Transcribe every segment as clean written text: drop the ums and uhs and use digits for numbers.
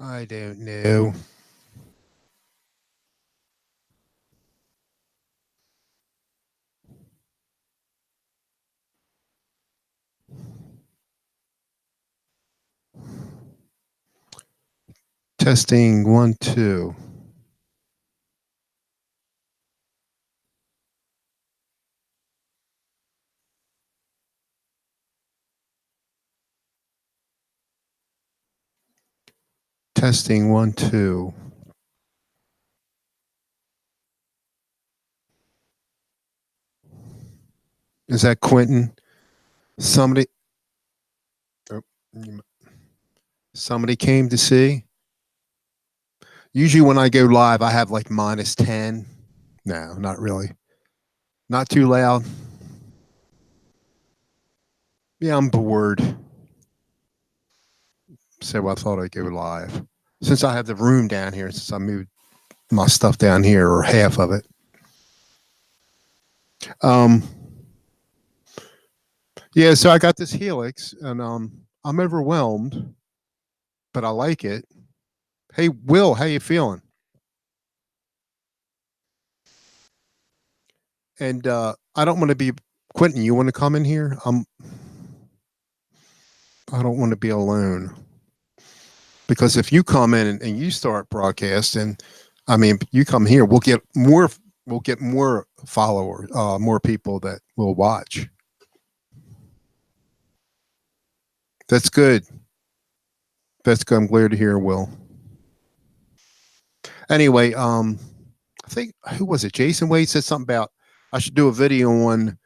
I don't know. Testing 1, 2. Testing 1, 2. Is that Quentin? Somebody, oh, somebody came to see. Usually when I go live, I have like -10. No, not really. Not too loud. Yeah, I'm bored. So I thought I'd go live. Since I have the room down here, since I moved my stuff down here, or half of it. Um, yeah, so I got this Helix, and I'm overwhelmed, but I like it. Hey, Will, how you feeling? And I don't want to be Quentin. You want to come in here? I don't want to be alone, because if you come in and you start broadcasting, I mean, you come here, we'll get more. We'll get more followers, more people that will watch. That's good. That's good. I'm glad to hear, Will. Anyway, I think, who was it? Jason Wade said something about I should do a video on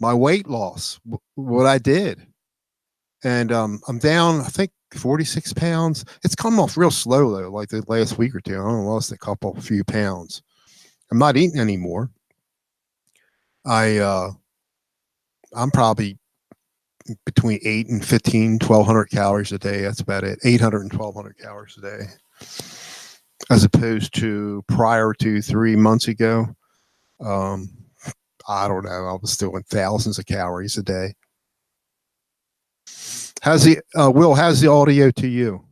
my weight loss, what I did, and I'm down, I think, 46 pounds. It's come off real slow though, like the last week or two. I only lost a few pounds. I'm not eating anymore. I'm probably between 8 and 15, 1,200 calories a day. That's about it. 800 and 1,200 calories a day, as opposed to prior to 3 months ago. Um, I don't know. I was doing thousands of calories a day. How's the Will? How's the audio to you?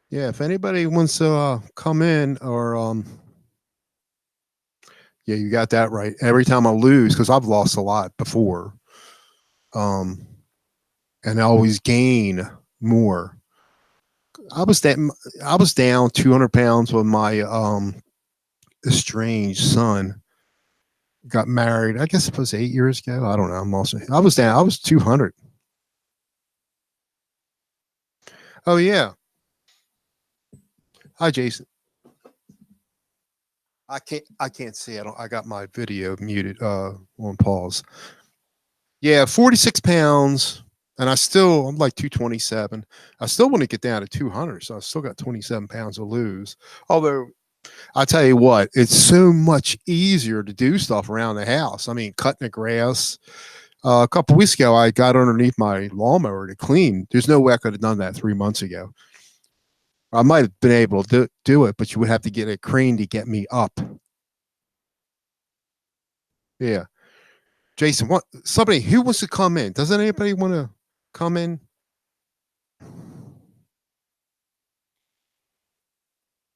Yeah, if anybody wants to come in, or yeah, you got that right. Every time I lose, because I've lost a lot before, um, and I always gain more. I was that I was down 200 pounds when my estranged son got married. I guess it was 8 years ago. I don't know. I was down. I was 200. Oh yeah. Hi, Jason. I can't see. I got my video muted on pause. Yeah, 46 pounds, and I'm like 227. I still want to get down to 200, so I still got 27 pounds to lose. Although I tell you what, it's so much easier to do stuff around the house. I mean, cutting the grass. A couple weeks ago, I got underneath my lawnmower to clean. There's no way I could have done that 3 months ago. I might have been able to do it, but you would have to get a crane to get me up. Yeah. Jason, what? Somebody who wants to come in? Doesn't anybody want to come in?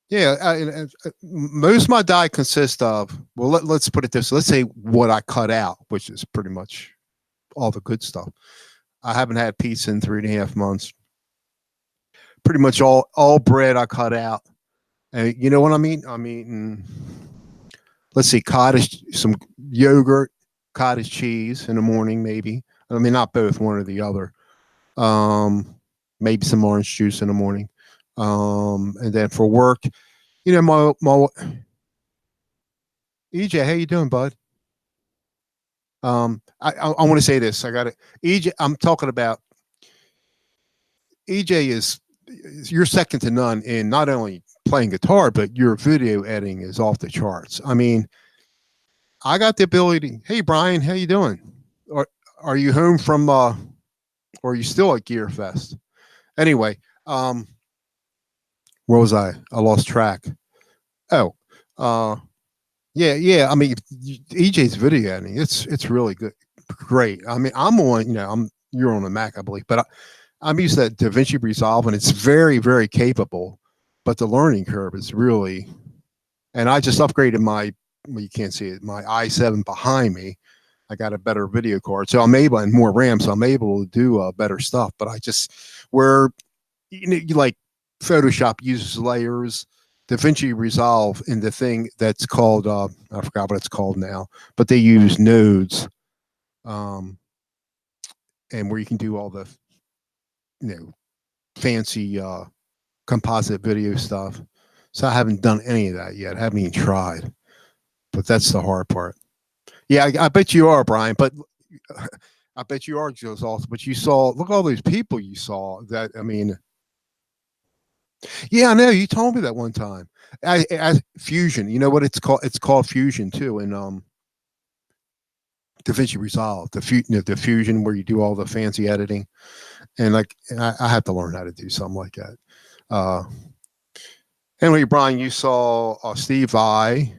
Yeah, most of my diet consists of, well, let's put it this. Let's say what I cut out, which is pretty much all the good stuff. I haven't had pizza in 3.5 months. Pretty much all bread I cut out. And you know what I mean? I'm eating, let's see, some yogurt, cottage cheese in the morning, maybe. I mean, not both, one or the other. Maybe some orange juice in the morning. And then for work, you know, my EJ, how you doing, bud? I want to say this. I got it. EJ, I'm talking about EJ is you're second to none in not only playing guitar, but your video editing is off the charts. I mean, I got the ability. Hey, Brian, how you doing? Are are you home from or are you still at Gear Fest? Anyway, where was I? I lost track. Oh, uh, Yeah, yeah. I mean, EJ's video editing, it's really good, great. I mean, I'm on, you're on a Mac, I believe, but I'm used to that DaVinci Resolve, and it's very, very capable. But the learning curve is really, and I just upgraded my, well, you can't see it, my i7 behind me. I got a better video card, so I'm able, and more RAM, so I'm able to do better stuff. But I just, where you like Photoshop uses layers, DaVinci Resolve in the thing that's called I forgot what it's called now, but they use nodes, um, and where you can do all the you know fancy composite video stuff. So I haven't done any of that yet. I haven't even tried, but that's the hard part. Yeah, I bet you are, Brian. But I bet you are, Joe's also. But you saw, look, all those people you saw. That I mean, yeah, I know. You told me that one time. Fusion. You know what it's called? It's called Fusion too, in DaVinci Resolve. The Fusion where you do all the fancy editing, and like I have to learn how to do something like that. Uh, anyway, Brian, you saw Steve Vai.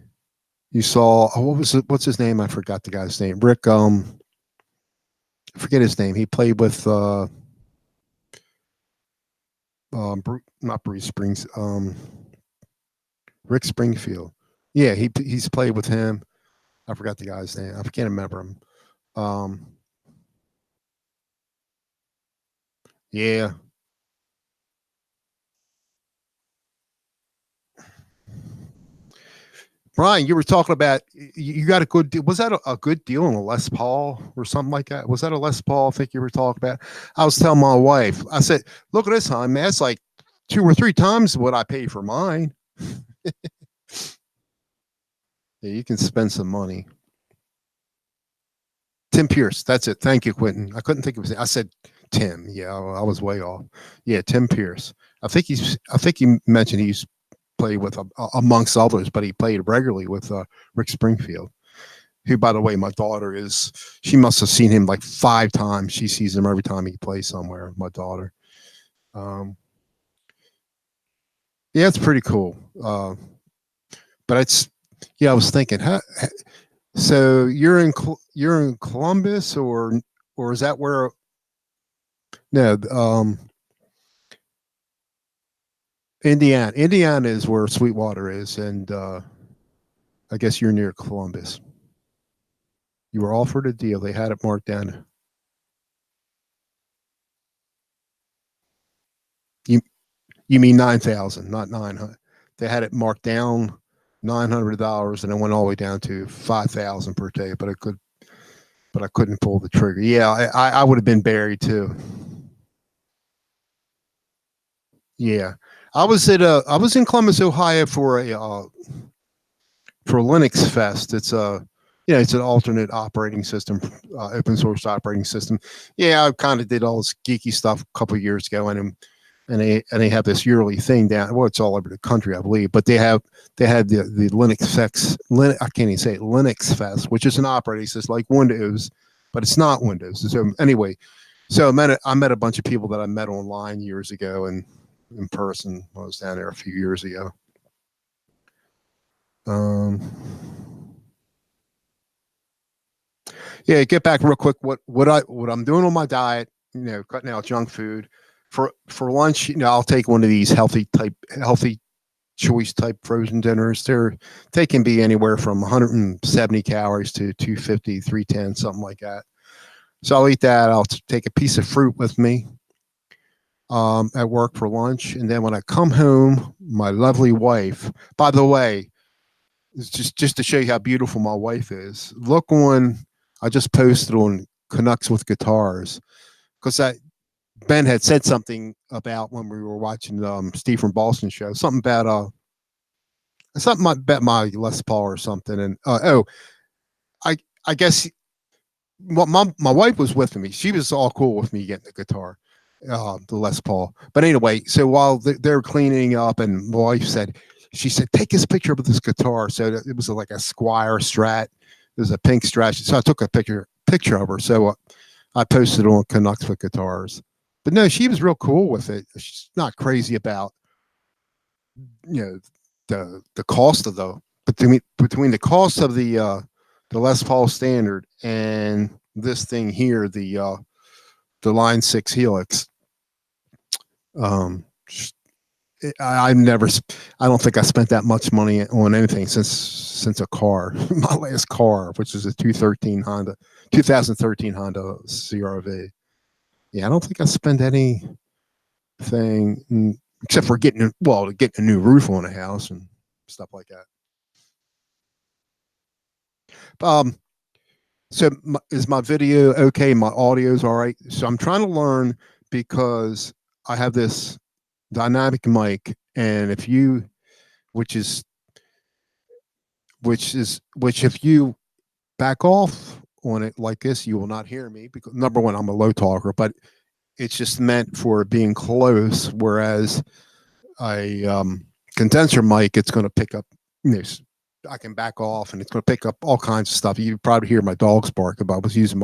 You saw what was it? What's his name? I forgot the guy's name. Rick. I forget his name. He played with not Bruce Springs. Rick Springfield. Yeah, he's played with him. I forgot the guy's name. I can't remember him. Um, yeah, Brian, you were talking about you got a good deal. Was that a good deal on a Les Paul or something like that? Was that a Les Paul? I think you were talking about. I was telling my wife. I said, "Look at this, hon, man. That's like 2 or 3 times what I paid for mine." Yeah, you can spend some money. Tim Pierce. That's it. Thank you, Quentin. I couldn't think of his name. I said Tim. Yeah, I was way off. Yeah, Tim Pierce. I think he mentioned he's played with amongst others, but he played regularly with Rick Springfield, who, by the way, my daughter is. She must have seen him like 5 times. She sees him every time he plays somewhere. My daughter. Um, yeah, it's pretty cool. But it's yeah. I was thinking, so you're in Columbus, or is that where? No, Indiana. Indiana is where Sweetwater is, and I guess you're near Columbus. You were offered a deal. They had it marked down. You you mean 9,000, not 900? They had it marked down $900, and it went all the way down to 5,000 per day. But I couldn't pull the trigger. Yeah, I would have been buried too. Yeah, I was in Columbus, Ohio for Linux Fest. It's a it's an alternate operating system, open source operating system. Yeah, I kind of did all this geeky stuff a couple of years ago, and they have this yearly thing down. Well, it's all over the country, I believe, but they had the Linux Fest. I can't even say it, Linux Fest, which is an operating system like Windows, but it's not Windows. So anyway, so I met a bunch of people that I met online years ago and in person. I was down there a few years ago. Um, yeah, get back real quick. What I'm doing on my diet? Cutting out junk food. For lunch, I'll take one of these healthy choice type frozen dinners. They can be anywhere from 170 calories to 250, 310, something like that. So I'll eat that. I'll take a piece of fruit with me at work for lunch, and then when I come home, my lovely wife. By the way, it's just to show you how beautiful my wife is. Look on. I just posted on Canucks with Guitars because Ben had said something about when we were watching Steve from Boston show. Something about my Les Paul or something. And I I guess my wife was with me. She was all cool with me getting the guitar, the Les Paul. But anyway, so while they're cleaning up, and my wife she said, take this picture of this guitar. So it was like a Squire Strat. It was a pink Strat. So I took a picture of her. So I posted on Canucks with Guitars. But no, she was real cool with it. She's not crazy about the cost of the between the cost of the Les Paul Standard and this thing here, the Line 6 Helix. Um, I never, I don't think I spent that much money on anything since a car, my last car, which is a 2013 Honda CRV. Yeah, I don't think I spent anything except for getting a new roof on a house and stuff like that. Um, so is my video okay? My audio's all right. So I'm trying to learn because I have this dynamic mic, and if you, which is which if you back off on it like this, you will not hear me because number one, I'm a low talker, but it's just meant for being close. Whereas a condenser mic, it's going to pick up. You know, I can back off, and it's going to pick up all kinds of stuff. You probably hear my dogs bark if I was using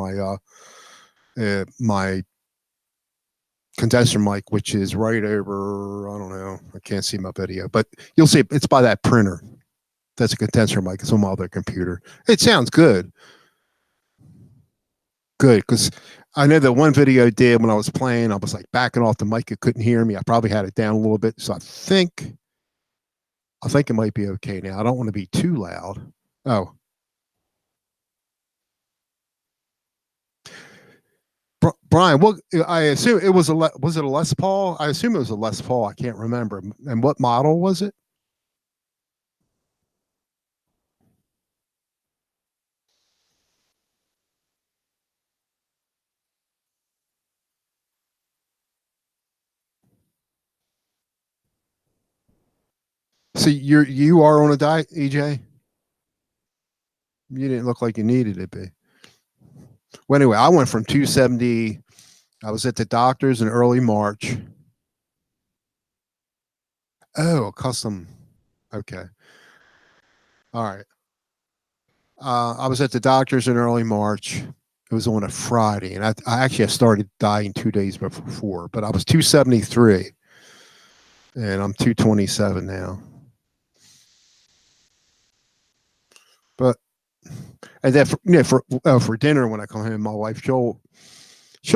my condenser mic, which is right over. I don't know. I can't see my video, but you'll see it's by that printer. That's a condenser mic. It's on my other computer. It sounds good. Good, because I know that one video I did when I was playing, I was like backing off the mic. It couldn't hear me. I probably had it down a little bit. So I think it might be okay now. I don't want to be too loud. Oh, Brian, what I assume it was was it a Les Paul? I assume it was a Les Paul. I can't remember. And what model was it? So you are on a diet, EJ? You didn't look like you needed it, be. Well, anyway, I went from 270. I was at the doctor's in early March. Oh, custom. Okay. All right. I was at the doctor's in early March. It was on a Friday, and I actually started dying 2 days before, but I was 273, and I'm 227 now. But and then for dinner when I come home, my wife she'll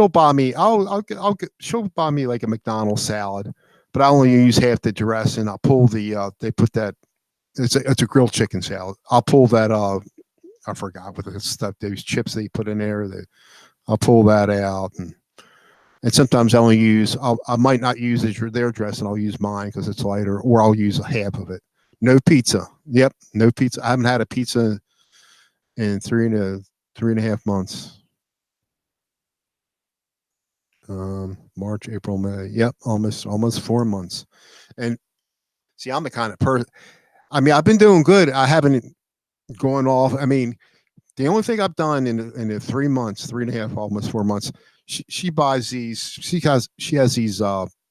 buy me. She'll buy me like a McDonald's salad, but I only use half the dressing. I'll pull they put that. It's a grilled chicken salad. I'll pull that. I forgot what the stuff. Those chips they put in there. I'll pull that out, and sometimes I only use. I might not use their dressing. I'll use mine because it's lighter, or I'll use a half of it. No pizza. Yep, no pizza. I haven't had a pizza in three and a half months. March, April, May. Yep, almost 4 months. And see, I'm the kind of person. I mean, I've been doing good. I haven't gone off. I mean, the only thing I've done in the 3 months, 3.5, almost 4 months, she buys these. She has these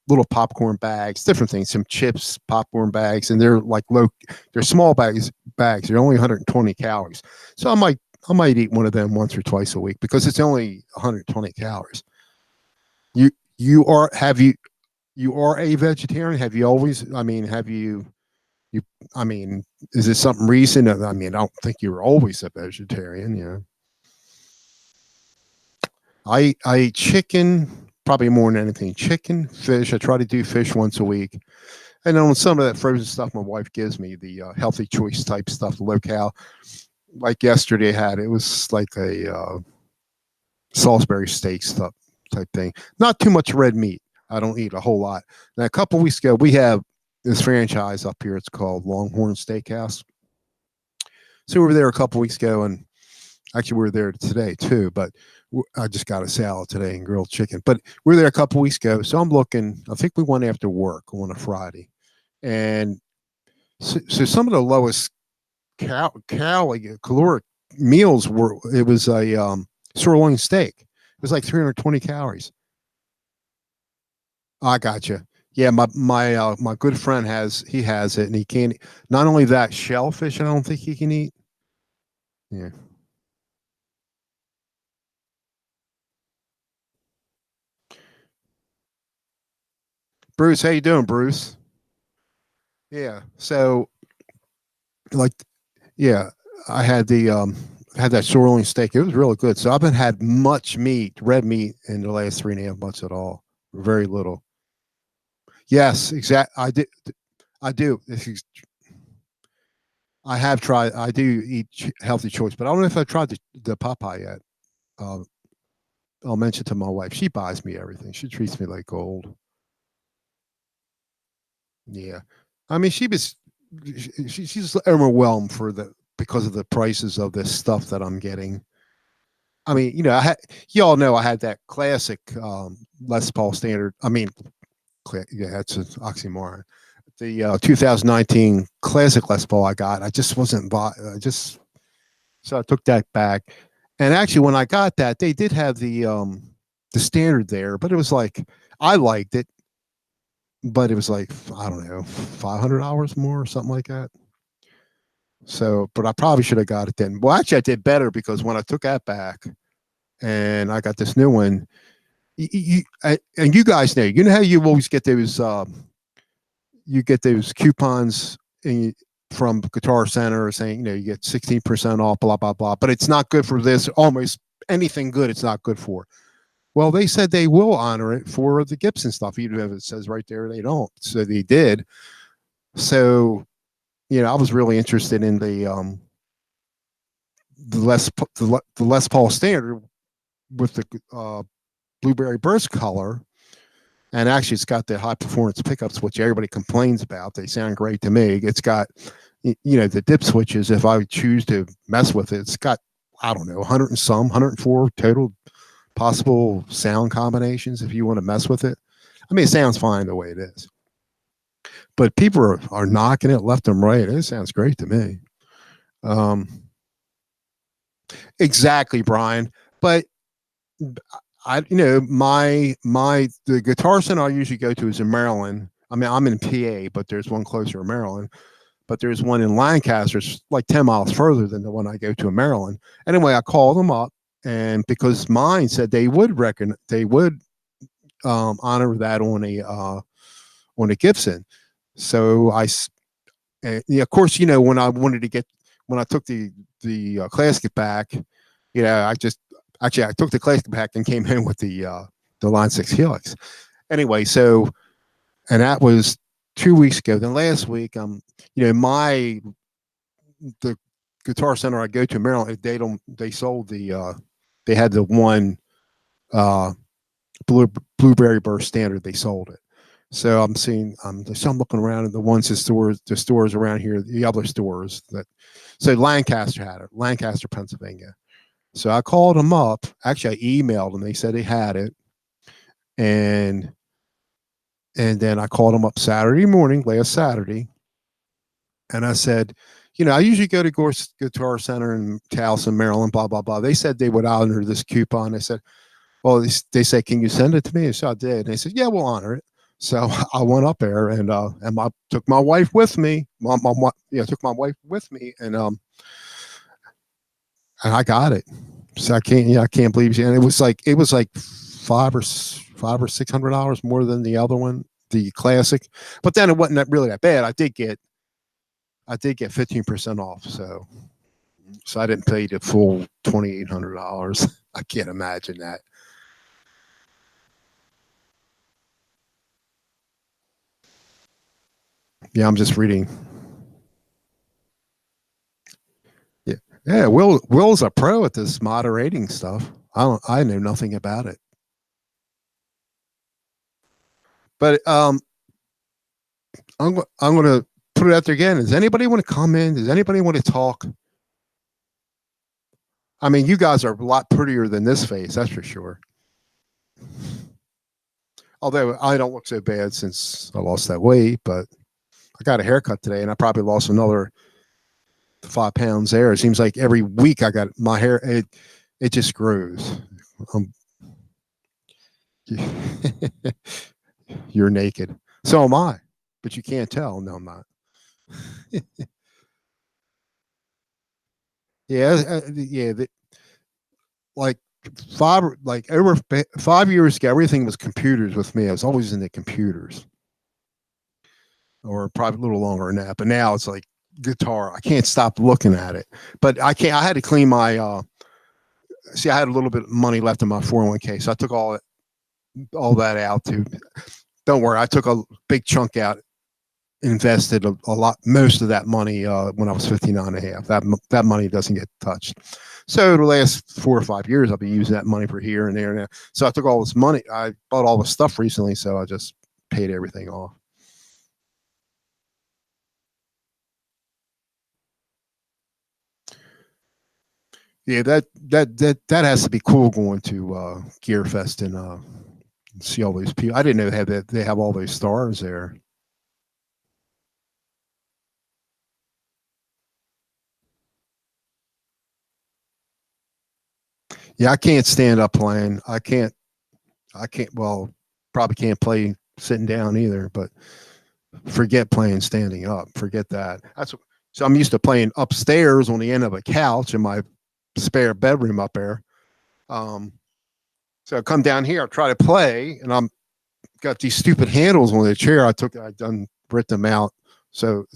little popcorn bags, different things, some chips, popcorn bags, and they're like they're small bags. They're only 120 calories. So I might eat one of them once or twice a week because it's only 120 calories. You you are have you are a vegetarian? Have you always? I mean, have you? I mean, is this something recent? I mean, I don't think you were always a vegetarian. You know, I eat chicken probably more than anything. Chicken, fish. I try to do fish once a week, and then on some of that frozen stuff my wife gives me, the healthy choice type stuff, low cal. Like yesterday, I had it was like a Salisbury steak stuff type thing. Not too much red meat. I don't eat a whole lot. Now, a couple weeks ago, we have this franchise up here. It's called Longhorn Steakhouse. So we were there a couple weeks ago, and actually we were there today too. But I just got a salad today and grilled chicken. But we were there a couple weeks ago, so I'm looking. I think we went after work on a Friday, and so some of the lowest caloric meals were. It was a sirloin steak. It was like 320 calories. I gotcha. Yeah, my good friend has it, and he can't. Not only that, shellfish. I don't think he can eat. Yeah, Bruce, how you doing, Bruce? Yeah. So like, Yeah, I had that sirloin steak. It was really good. So I haven't had much meat, red meat, in the last 3.5 months at all. Very little. Yes, exact. I did. I do. I have tried. I do eat healthy choice, but I don't know if I tried the Popeye yet. Uh, I'll mention to my wife. She buys me everything. She treats me like gold. Yeah, I mean, she's overwhelmed for the because of the prices of this stuff that I'm getting. I mean, you all know I had that classic Les Paul standard. I mean, yeah, that's an oxymoron. The 2019 classic Les Paul I got, I just wasn't. I just so I took that back. And actually, when I got that, they did have the standard there, but it was like I liked it, but it was like I don't know, $500 more or something like that. So, but I probably should have got it then. Well, actually, I did better because when I took that back and I got this new one, and you guys know how you always get those coupons from Guitar Center saying you get 16% off, blah blah blah. But it's not good for this. Almost anything good, it's not good for. Well, they said they will honor it for the Gibson stuff, even if it says right there they don't. So they did. So I was really interested in the Les Paul standard with the blueberry burst color, and actually it's got the high performance pickups, which everybody complains about. They sound great to me. It's got the dip switches. If I choose to mess with it, it's got, I don't know, 104 total possible sound combinations if you want to mess with it. I mean, it sounds fine the way it is, but people are knocking it left and right. It sounds great to me. Exactly, Brian. But the Guitar Center I usually go to is in Maryland. I mean, I'm in PA, but there's one closer in Maryland. But there's one in Lancaster, it's like 10 miles further than the one I go to in Maryland. Anyway, I called them up, and because mine said they would honor that on a Gibson. So of course, when I wanted to when I took the Classic back, I took the Classic back and came in with the Line 6 Helix. Anyway, so, and that was 2 weeks ago. Then last week, the Guitar Center I go to in Maryland, they sold they had the one blueberry burst standard. They sold it. So I'm looking around at the stores around here, the other stores so Lancaster had it, Lancaster, Pennsylvania. So I called them up. Actually, I emailed them. They said they had it, and then I called them up Saturday morning, last Saturday, and I said, I usually go to Guitar Center in Towson, Maryland, blah blah blah. They said they would honor this coupon. I said, well, they said, can you send it to me? So I did. And they said, yeah, we'll honor it. So I went up there and I took my wife with me. Took my wife with me, and I got it. So I can't believe it. And it was like $500 or $600 more than the other one, the Classic. But then it wasn't really that bad. I did get 15% off. So I didn't pay the full $2,800. I can't imagine that. Yeah, I'm just reading. Yeah, Will's a pro at this moderating stuff. I know nothing about it. But I'm going to put it out there again. Does anybody want to come in? Does anybody want to talk? I mean, you guys are a lot prettier than this face, that's for sure. Although I don't look so bad since I lost that weight, but I got a haircut today, and I probably lost another 5 pounds there. It seems like every week I got my hair. It just grows. You're naked. So am I, but you can't tell. No, I'm not. Yeah. Like over 5 years ago, everything was computers with me. I was always into computers, or probably a little longer than that. But now it's like guitar. I can't stop looking at it. But I had to clean my see, I had a little bit of money left in my 401k, so I took all that out too. Don't worry, I took a big chunk out, invested a lot, most of that money when I was 59 and a half. That money doesn't get touched. So the last 4 or 5 years, I'll be using that money for here and there and there. So I took all this money. I bought all this stuff recently, so I just paid everything off. Yeah, that has to be cool going to Gear Fest and see all these people. I didn't know they have all those stars there. Yeah, I can't stand up playing. I can't. Well, probably can't play sitting down either. But forget playing standing up. Forget that. So I'm used to playing upstairs on the end of a couch in my spare bedroom up there. Um, so I come down here, I try to play, and I'm got these stupid handles on the chair. I done ripped them out. So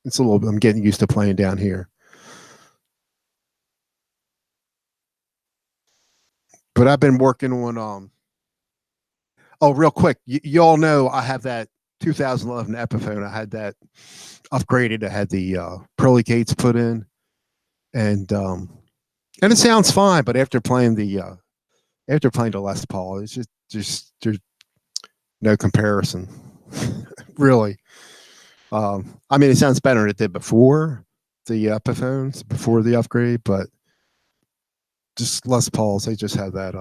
it's a little. I'm getting used to playing down here. But I've been working on. Oh, real quick, you all know I have that 2011 Epiphone. I had that upgraded. I had the pearly gates put in, and it sounds fine. But after playing the Les Paul, it's just there's no comparison, really. I mean, it sounds better than it did before the Epiphones, before the upgrade, but just Les Pauls, they just have that.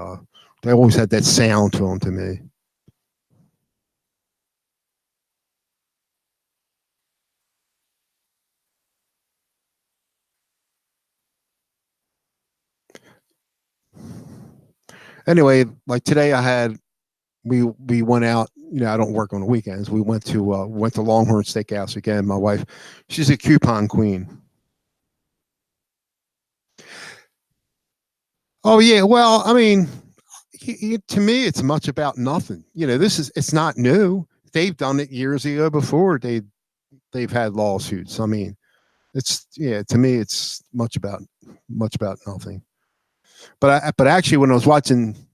They always had that sound to them to me. Anyway, like today, we went out. You know, I don't work on the weekends. We went to Longhorn Steakhouse again. My wife, she's a coupon queen. Oh yeah, well, I mean, to me, it's much about nothing. You know, it's not new. They've done it years ago before. They've had lawsuits. I mean, it's yeah. To me, it's much about nothing. But actually, when we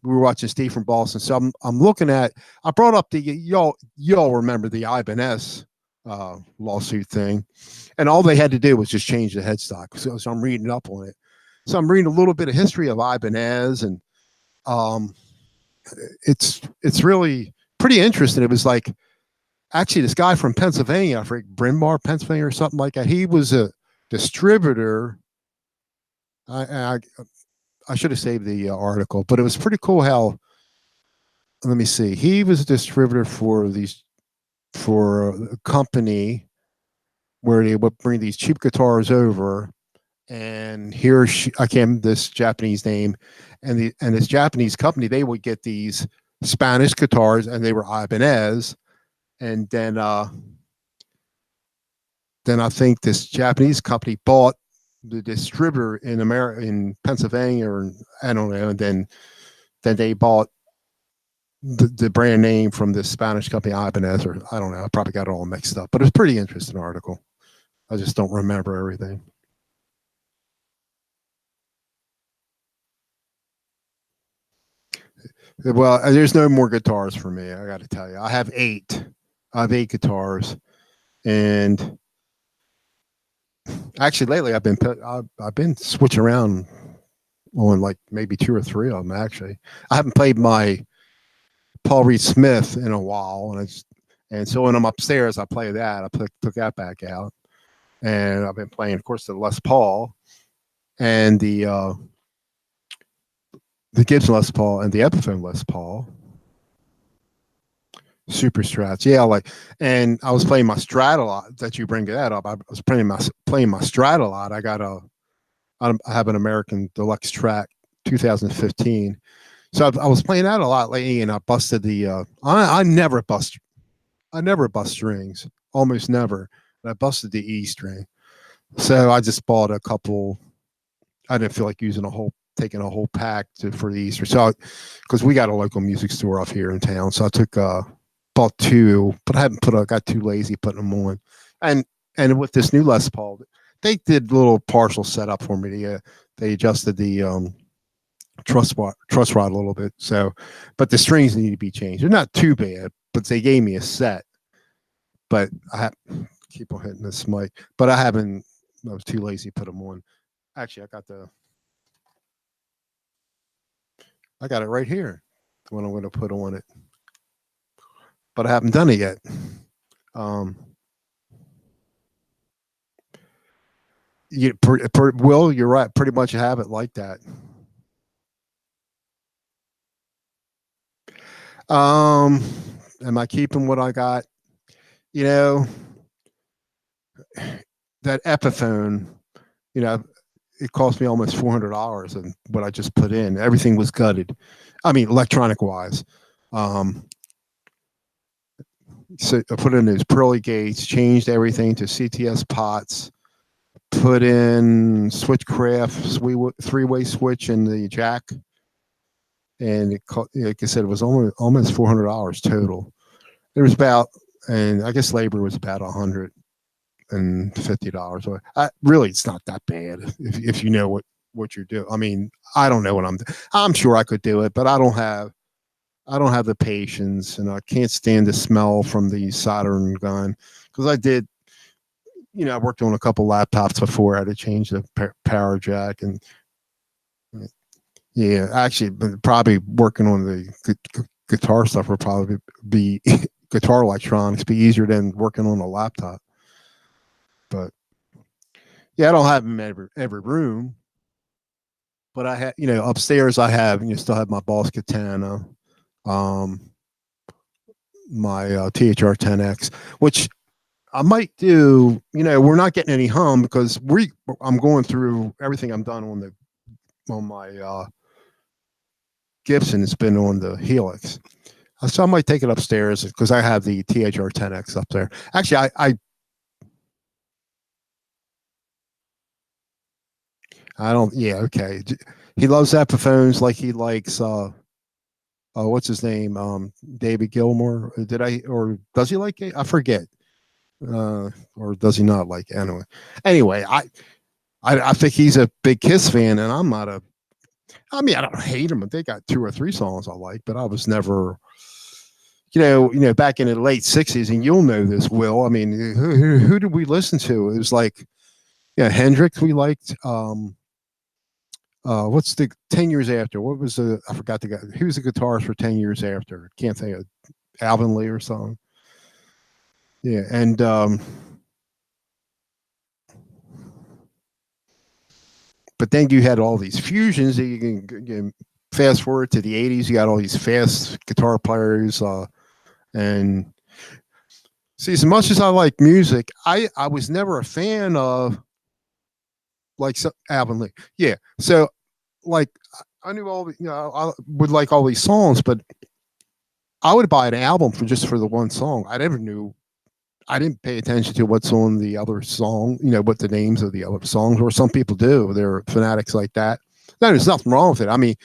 were watching Steve from Boston. So I'm looking at. I brought up the y'all remember the Ibanez lawsuit thing, and all they had to do was just change the headstock. So I'm reading up on it. So I'm reading a little bit of history of Ibanez, and um, it's really pretty interesting. It was like actually this guy from Pennsylvania, I forget Bryn Mawr, Pennsylvania, or something like that. He was a distributor. I I should have saved the article, but it was pretty cool how. Let me see. He was a distributor for a company where they would bring these cheap guitars over, and here I can't this Japanese name, and this Japanese company they would get these Spanish guitars, and they were Ibanez, and then I think this Japanese company bought the distributor in America in Pennsylvania, or I don't know, and then they bought the brand name from this Spanish company Ibanez, or I don't know. I probably got it all mixed up, but it's a pretty interesting article. I just don't remember everything. Well, there's no more guitars for me. I got to tell you, I have eight. I have eight guitars, and actually lately I've been switching around on like maybe two or three of them. Actually, I haven't played my Paul Reed Smith in a while, and so when I'm upstairs, I play that. Took that back out, and I've been playing, of course, the Les Paul and the Gibson Les Paul and the Epiphone Les Paul. Super strats, yeah. Like, and I was playing my Strat a lot. That you bring that up, I was playing my Strat a lot. I have an American Deluxe Track 2015. So I was playing that a lot lately, and I busted the. I never bust strings, almost never. And I busted the E string, so I just bought a couple. I didn't feel like taking a whole pack for the Easter. So, because we got a local music store up here in town, so I took bought two, but I got too lazy putting them on. And And with this new Les Paul, they did a little partial setup for me. They adjusted the truss rod a little bit. So, but the strings need to be changed. They're not too bad, but they gave me a set. But keep on hitting this mic. But I haven't. I was too lazy to put them on. Actually, I got it right here. When I'm going to put on it, but I haven't done it yet. Will, you're right. Pretty much have it like that. Am I keeping what I got? You know, that Epiphone, you know, it cost me almost $400, and what I just put in, everything was gutted. I mean, electronic wise. So I put in those pearly gates, changed everything to CTS pots, put in switchcraft, three-way switch in the jack, and like I said, it was almost $400 total. There was about, and I guess labor was about $150. Really, it's not that bad if you know what you're doing. I mean, I don't know what I'm sure I could do it, but I don't have the patience, and I can't stand the smell from the soldering gun, because I did, I worked on a couple laptops before. I had to change the power jack, and yeah, actually, probably working on the guitar stuff would probably be guitar electronics be easier than working on a laptop. But yeah, I don't have them in every room, but I have, upstairs I have, still have my Boss Katana, my THR-10X, which I might do. We're not getting any hum because I'm going through everything I'm done on my Gibson. It's been on the Helix, so I might take it upstairs because I have the THR-10X up there. Actually, I don't. Yeah, okay. He loves Epiphones like he likes. What's his name? David Gilmour. Or does he like it? I forget. Or does he not like it? Anyway, I think he's a big Kiss fan, and I'm not a. I mean, I don't hate them. They got 2 or 3 songs I like, but I was never. Back in the late '60s, and you'll know this, Will. I mean, who did we listen to? It was like, Hendrix. We liked. What's the 10 years after? What was I forgot the guy. Who was the guitarist for 10 years after? Can't think of Alvin Lee or something. Yeah, and but then you had all these fusions that you can fast forward to the '80s. You got all these fast guitar players, and see, as much as I like music, I was never a fan of like Alvin Lee. Yeah, so like I knew all I would like all these songs, but I would buy an album for the one song. I didn't pay attention to what's on the other song, what the names of the other songs were. Some people do. They're fanatics like that. No, there's nothing wrong with it. I mean,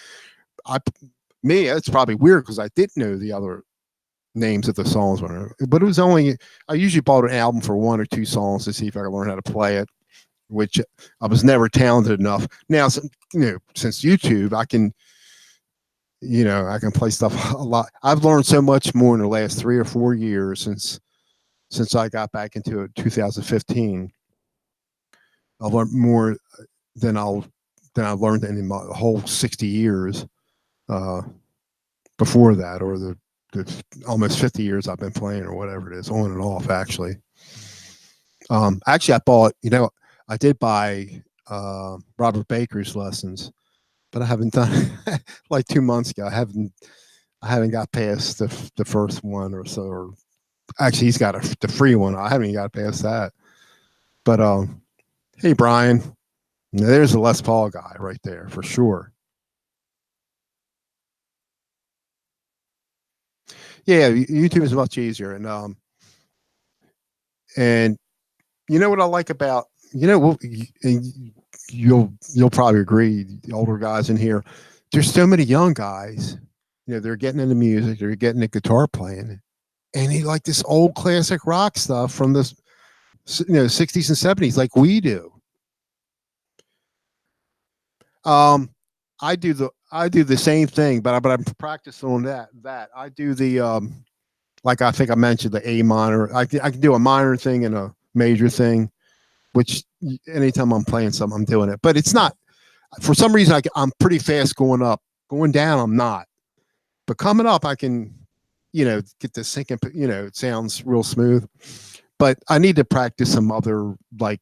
it's probably weird because I didn't know the other names of the songs, but it was only, I usually bought an album for 1 or 2 songs to see if I could learn how to play it, which I was never talented enough. Now, since YouTube, I can play stuff a lot. I've learned so much more in the last 3 or 4 years since I got back into it, 2015. I've learned more than I've learned in my whole 60 years before that, or the almost 50 years I've been playing, or whatever it is, on and off. Actually, I bought. I did buy Robert Baker's lessons, but I haven't done like 2 months ago. I haven't got past the first one or so. Or actually, he's got the free one. I haven't got past that. But hey, Brian, there's a Les Paul guy right there for sure. Yeah, YouTube is much easier, and you know what I like about you'll probably agree, the older guys in here. There's so many young guys, they're getting into music, they're getting the guitar playing, and they like this old classic rock stuff from this. 60s and 70s like we do. Um, I do the same thing, but I'm practicing on that. I do the like I think I mentioned the A minor. I can do a minor thing and a major thing, which anytime I'm playing something, I'm doing it. But it's not for some reason I'm pretty fast going up. Going down, I'm not. But coming up, I can, get the syncing. It sounds real smooth. But I need to practice some other like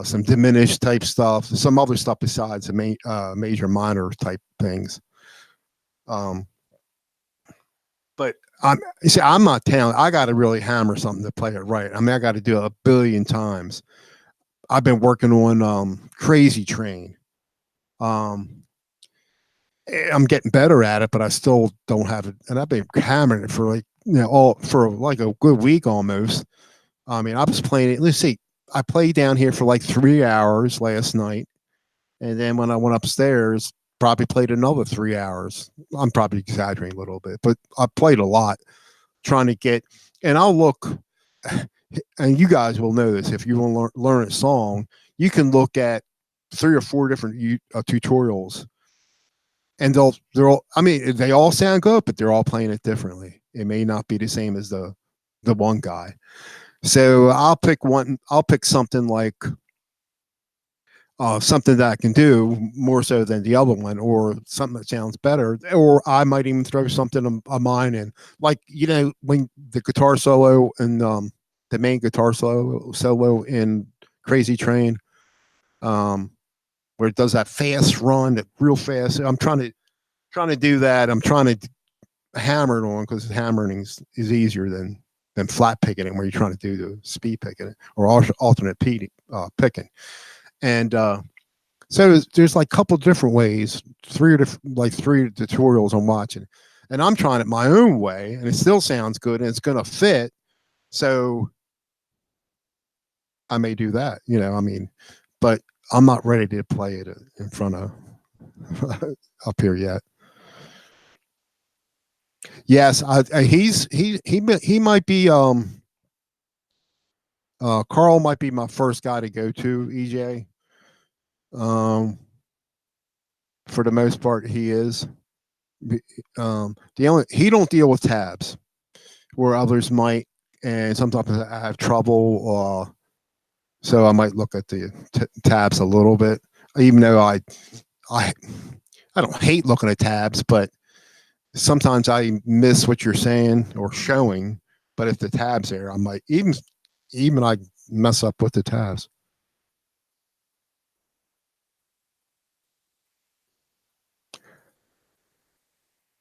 some diminished type stuff, some other stuff besides the major minor type things. Um, but I'm not talented. I got to really hammer something to play it right. I mean, I got to do it a billion times. I've been working on Crazy Train. Um, I'm getting better at it, but I still don't have it. And I've been hammering it for like all for like a good week almost. I mean, I was playing it. Let's see, I played down here for like 3 hours last night, and then when I went upstairs, probably played another 3 hours. I'm probably exaggerating a little bit, but I played a lot trying to get. And I'll look, and you guys will know this if you want to learn a song. You can look at 3 or 4 different tutorials, and they're all. I mean, they all sound good, but they're all playing it differently. It may not be the same as the one guy. So I'll pick one. I'll pick something like something that I can do more so than the other one, or something that sounds better, or I might even throw something of mine in, like when the guitar solo and the main guitar solo in Crazy Train, where it does that fast run, that real fast. I'm trying to do that. I'm trying to hammer it on because hammering is easier than flat picking it, where you're trying to do the speed picking it or alternate picking. And so there's like a couple different ways, three tutorials I'm watching, and I'm trying it my own way, and it still sounds good and it's gonna fit. So I may do that, I mean, but I'm not ready to play it in front of up here yet. Yes, he might be Carl might be my first guy to go to EJ. Um, for the most part, he is. The only he don't deal with tabs where others might, and sometimes I have trouble. So I might look at the tabs a little bit, even though I I don't hate looking at tabs, but sometimes I miss what you're saying or showing. But if the tab's there, I might even I mess up with the tabs.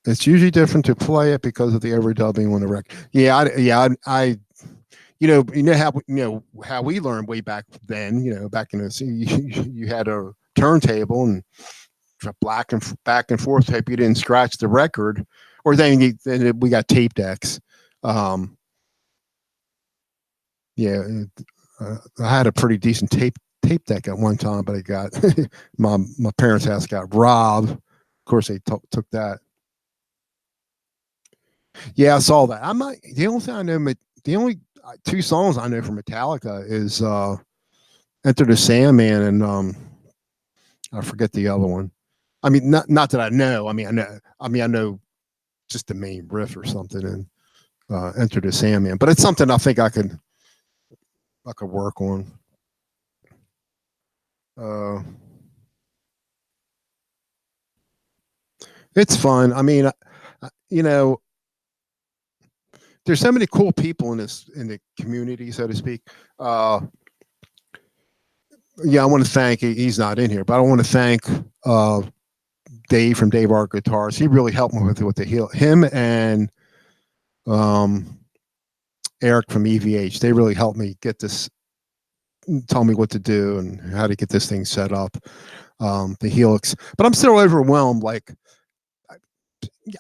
It's usually different to play it because of the overdubbing on the record. Yeah, how we learned way back then. Back in you had a turntable and back and forth tape. You didn't scratch the record, or then we got tape decks. Yeah, I had a pretty decent tape deck at one time, but it got my parents' house got robbed. Of course, they took that. Yeah, I saw that. I'm not the only thing I know. The only 2 songs I know from Metallica is "Enter the Sandman" and I forget the other one. I mean, not that I know. I mean, I know. I mean, I know just the main riff or something and "Enter the Sandman," but it's something I think I could work on. Uh, it's fun. I mean, you know, there's so many cool people in the community, so to speak. Yeah, I want to thank. He's not in here, but I want to thank Dave from Dave Art Guitars. He really helped me with the heel. Him and um, Eric from EVH. They really helped me get this. Tell me what to do and how to get this thing set up. The Helix, but I'm still overwhelmed. Like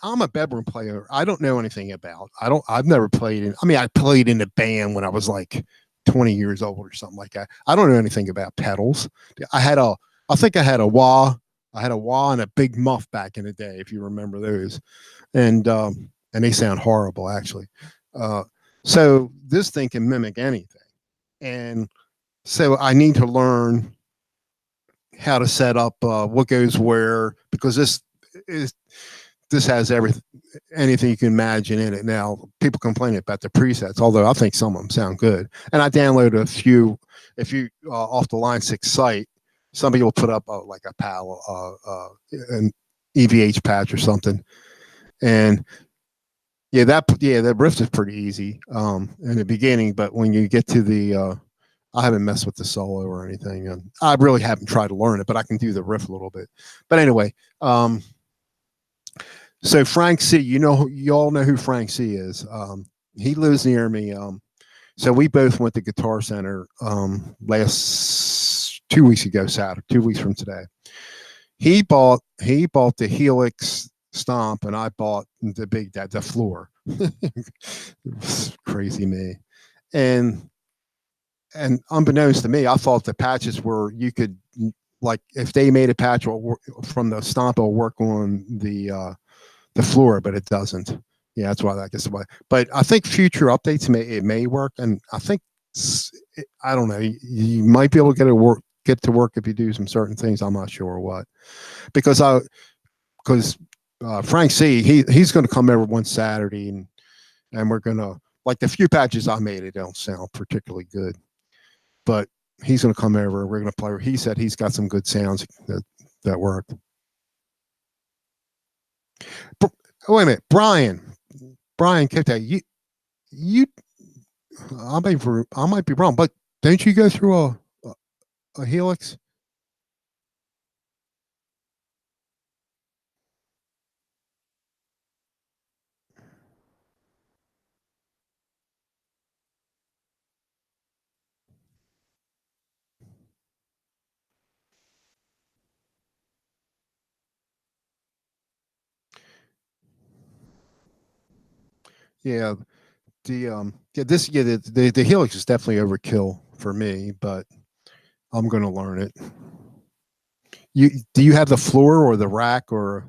I'm a bedroom player. I don't know anything about. I've never played in. I mean, I played in a band when I was like 20 years old or something like that. I don't know anything about pedals. I had a. I think I had a wah. I had a wah and a big muff back in the day, if you remember those, and they sound horrible actually. Uh, so this thing can mimic anything, And so I need to learn how to set up what goes where, because is this has anything you can imagine in it. Now people complain about the presets, although I think some of them sound good. And I downloaded a few. If you off the Line 6 site, some people put up like a PAL, an EVH patch or something, and the riff is pretty easy in the beginning, but when you get to the I haven't messed with the solo or anything, and I really haven't tried to learn it, but I can do the riff a little bit. But anyway, so Frank C, you all know who Frank C is. He lives near me. So we both went to Guitar Center last 2 weeks ago, Saturday, 2 weeks from today. He bought the Helix Stomp, and I bought the Big Dad, the floor. Crazy me. And unbeknownst to me, I thought the patches were, you could, like, if they made a patch from the Stomp, it'll work on the floor, but it doesn't. Yeah, that's why, I guess why. But I think future updates may work, and I think I don't know. You might be able to get to work if you do some certain things. I'm not sure what, because Frank C, he's going to come over one Saturday, and we're gonna, like, the few patches I made, it don't sound particularly good, but he's going to come over. We're going to play. He said he's got some good sounds that work. Wait a minute, Brian Kiptay, you I might be wrong, but don't you go through a Helix? Yeah, the Helix is definitely overkill for me, but I'm going to learn it. Do you have the floor or the rack, or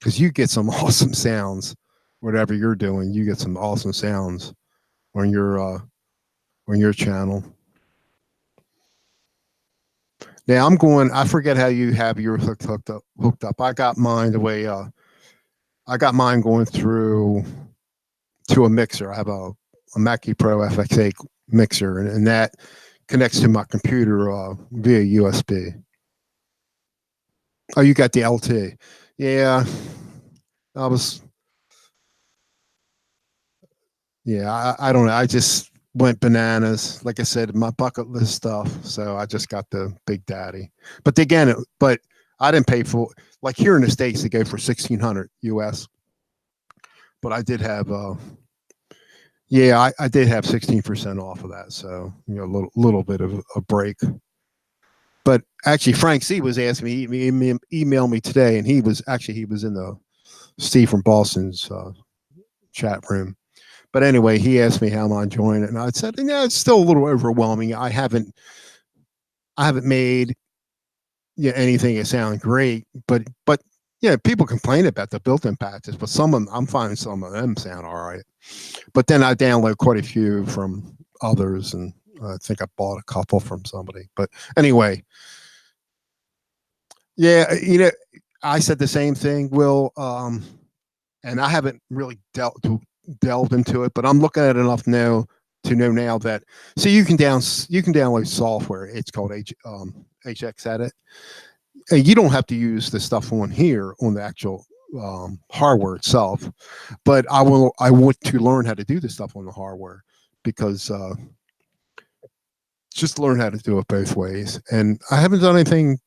because you get some awesome sounds, whatever you're doing, you get some awesome sounds on your channel. Now I forget how you have yours hooked up. I got mine the way I got mine going through to a mixer. I have a Mackie Pro FX8 mixer, and that connects to my computer via USB. Oh, you got the LT. Yeah, I was. Yeah, I don't know. I just went bananas. Like I said, my bucket list stuff. So I just got the Big Daddy. But again, but I didn't pay for, like, here in the States, they go for 1,600 US. But I did have I did have 16% off of that. So, a little bit of a break. But actually, Frank C was asking me, email me today, and he was in the Steve from Boston's chat room. But anyway, he asked me how am I enjoying it, and I said, it's still a little overwhelming. I haven't made anything that sound great, but people complain about the built-in patches, but some of them, I'm finding some of them sound all right. But then I download quite a few from others, and I think I bought a couple from somebody. But anyway, yeah, I said the same thing, Will, and I haven't really delved into it, but I'm looking at enough now to know now that, so you can download software. It's called HX Edit. And you don't have to use the stuff on here on the actual hardware itself, but I want to learn how to do the stuff on the hardware, because just learn how to do it both ways. And I haven't done anything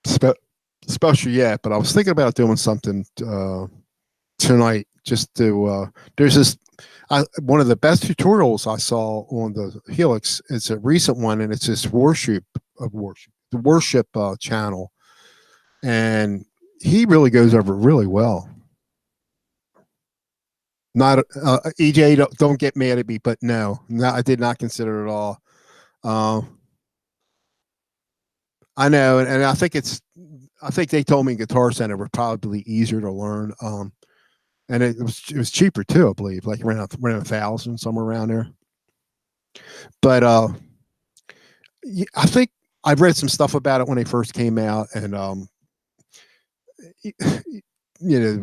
special yet, but I was thinking about doing something tonight, just to there's this one of the best tutorials I saw on the Helix. It's a recent one, and it's this the worship channel, and he really goes over really well. Not EJ, don't get mad at me, but no, I did not consider it at all. I know, and I think they told me Guitar Center were probably easier to learn. And it was cheaper too, I believe, like around 1,000, somewhere around there. But I think I read some stuff about it when they first came out, and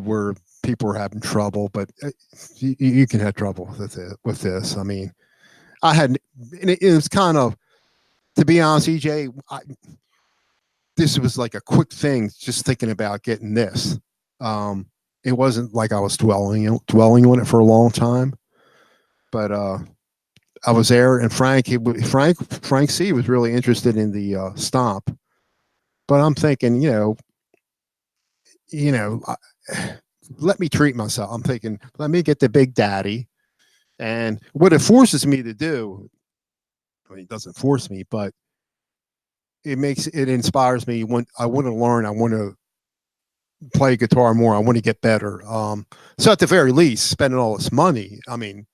where people were having trouble, but you can have trouble with it with this. I mean, I had, and it was kind of, to be honest, EJ, this was like a quick thing, just thinking about getting this. Um, it wasn't like I was dwelling on it for a long time, but I was there, and Frank C was really interested in the stomp, but I'm thinking, you know, let me treat myself. I'm thinking, let me get the Big Daddy, and what it forces me to do, I mean, it doesn't force me, but it inspires me when I want to learn. I want to play guitar more. I want to get better. So at the very least, spending all this money, I mean,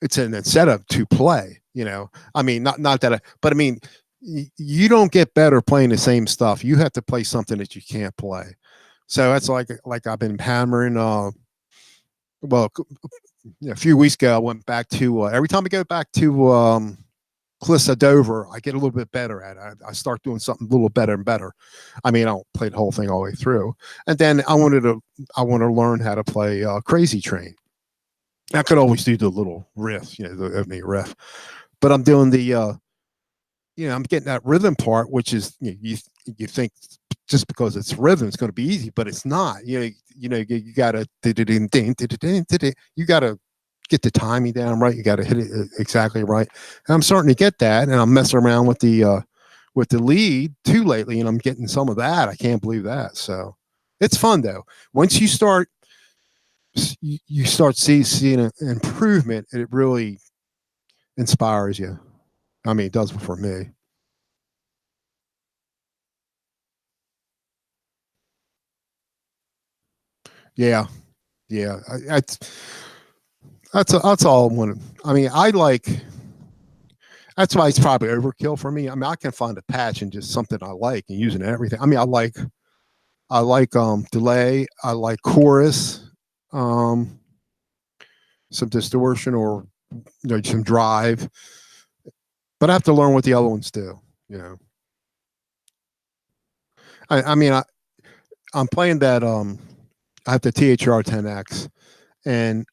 it's an incentive to play. I mean, not that, but I mean, you don't get better playing the same stuff. You have to play something that you can't play. So that's like I've been hammering. Well, a few weeks ago, I went back to every time I go back to Clissa Dover, I get a little bit better at it. I start doing something a little better and better. I mean, I don't play the whole thing all the way through. And then I want to learn how to play Crazy Train. I could always do the little riff, the opening riff, but I'm doing I'm getting that rhythm part, which is you think just because it's rhythm, it's going to be easy, but it's not. You gotta you gotta get the timing down right. You got to hit it exactly right. And I'm starting to get that, and I'm messing around with the lead too lately, and I'm getting some of that. I can't believe that. So it's fun though. Once you start seeing an improvement, it really inspires you. I mean, it does for me. Yeah, yeah. That's all I want. I mean, I like. That's why it's probably overkill for me. I mean, I can find a patch and just something I like and using everything. I mean, I like delay. I like chorus, um, some distortion, or some drive. But I have to learn what the other ones do. You know, I mean, I'm playing that. I have the THR 10X, and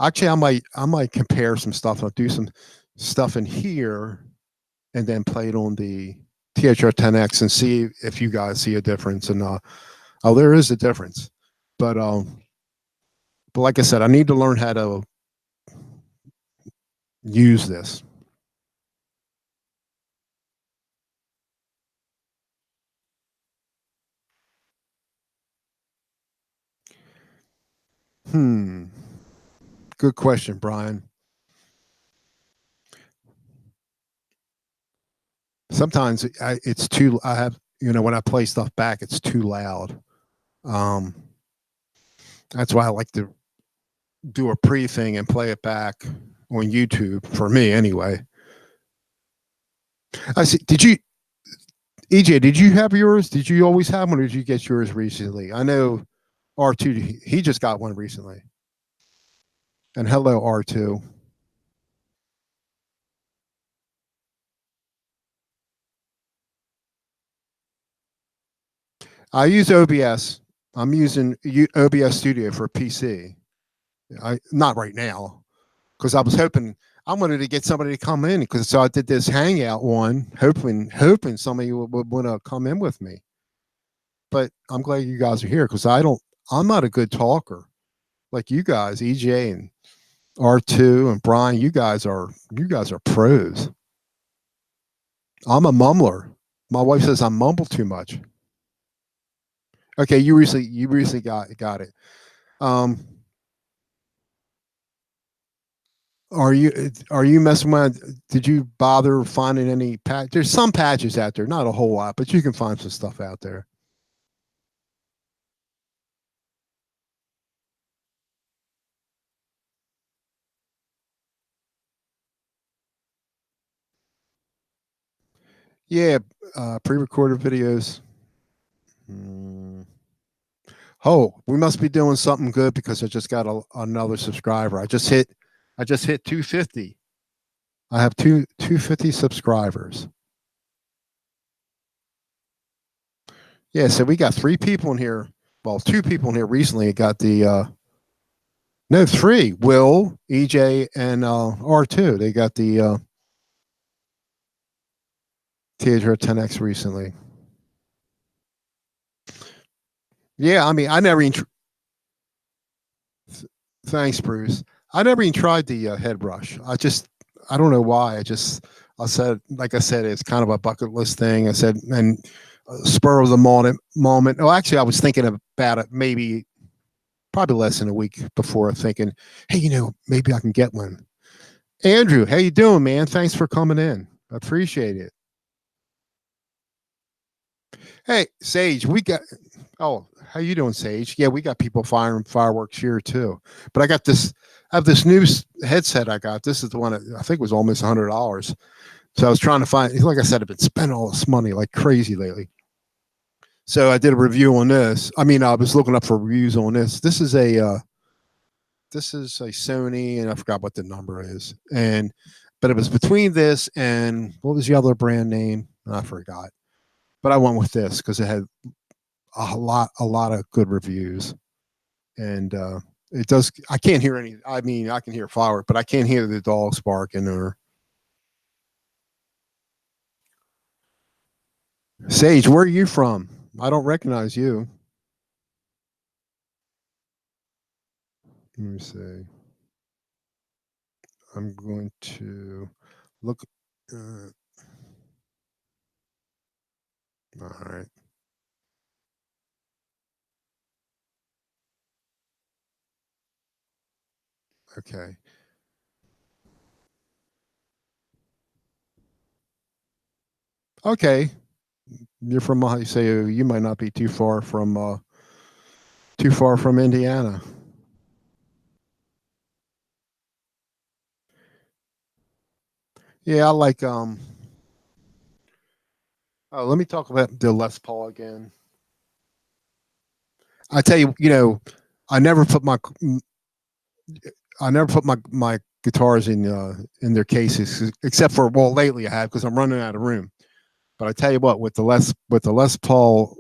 actually, I might compare some stuff. I'll do some stuff in here, and then play it on the THR 10X and see if you guys see a difference. And oh, there is a difference, but like I said, I need to learn how to use this. Hmm. Good question, Brian. Sometimes it's too. I have when I play stuff back, it's too loud. Um, that's why I like to do a pre thing and play it back on YouTube for me anyway. I see. Did you, EJ? Did you have yours? Did you always have one, or did you get yours recently? I know R2. He just got one recently. And hello, R2. I use OBS. I'm using OBS Studio for PC. I not right now because I was hoping I wanted to get somebody to come in because so I did this hangout one, hoping somebody would want to come in with me. But I'm glad you guys are here because I'm not a good talker like you guys, EJ and R2 and Brian. You guys are pros. I'm a mumbler. My wife says I mumble too much. Okay, you recently got it. Um, are you messing around? Did you bother finding any patch? There's some patches out there, not a whole lot, but you can find some stuff out there. Yeah, pre-recorded videos. Mm. Oh, we must be doing something good because I just got another subscriber. I just hit 250. I have 250 subscribers. Yeah, so we got 3 people in here. Well, 2 people in here recently got the no, 3. Will, EJ, and R2. They got the Theater 10X recently. Yeah, I mean, I never even. Thanks, Bruce. I never even tried the head brush. I don't know why. I said, like I said, it's kind of a bucket list thing. I said, and spur of the moment. Oh, actually, I was thinking about it maybe probably less than a week before, thinking, hey, maybe I can get one. Andrew, how you doing, man? Thanks for coming in. I appreciate it. Hey, Sage, we got. Oh, how you doing, Sage? Yeah, we got people firing fireworks here too. But I got this. I have this new headset I got. This is the one that I think was almost $100. So I was trying to find. Like I said, I've been spending all this money like crazy lately. So I did a review on this. I mean, I was looking up for reviews on this. This is a Sony, and I forgot what the number is. But it was between this and what was the other brand name? I forgot. But I went with this because it had a lot of good reviews, and it does. I can't hear any. I mean, I can hear firework, but I can't hear the dogs barking or. Sage, where are you from? I don't recognize you. Let me see. I'm going to look. Uh, all right. Okay. Okay. You're from Ohio, so you might not be too far from Indiana. Yeah, I like oh, let me talk about the Les Paul again. I tell you, I never put my my guitars in their cases except for, well, lately I have because I'm running out of room. But I tell you what, with the Les Paul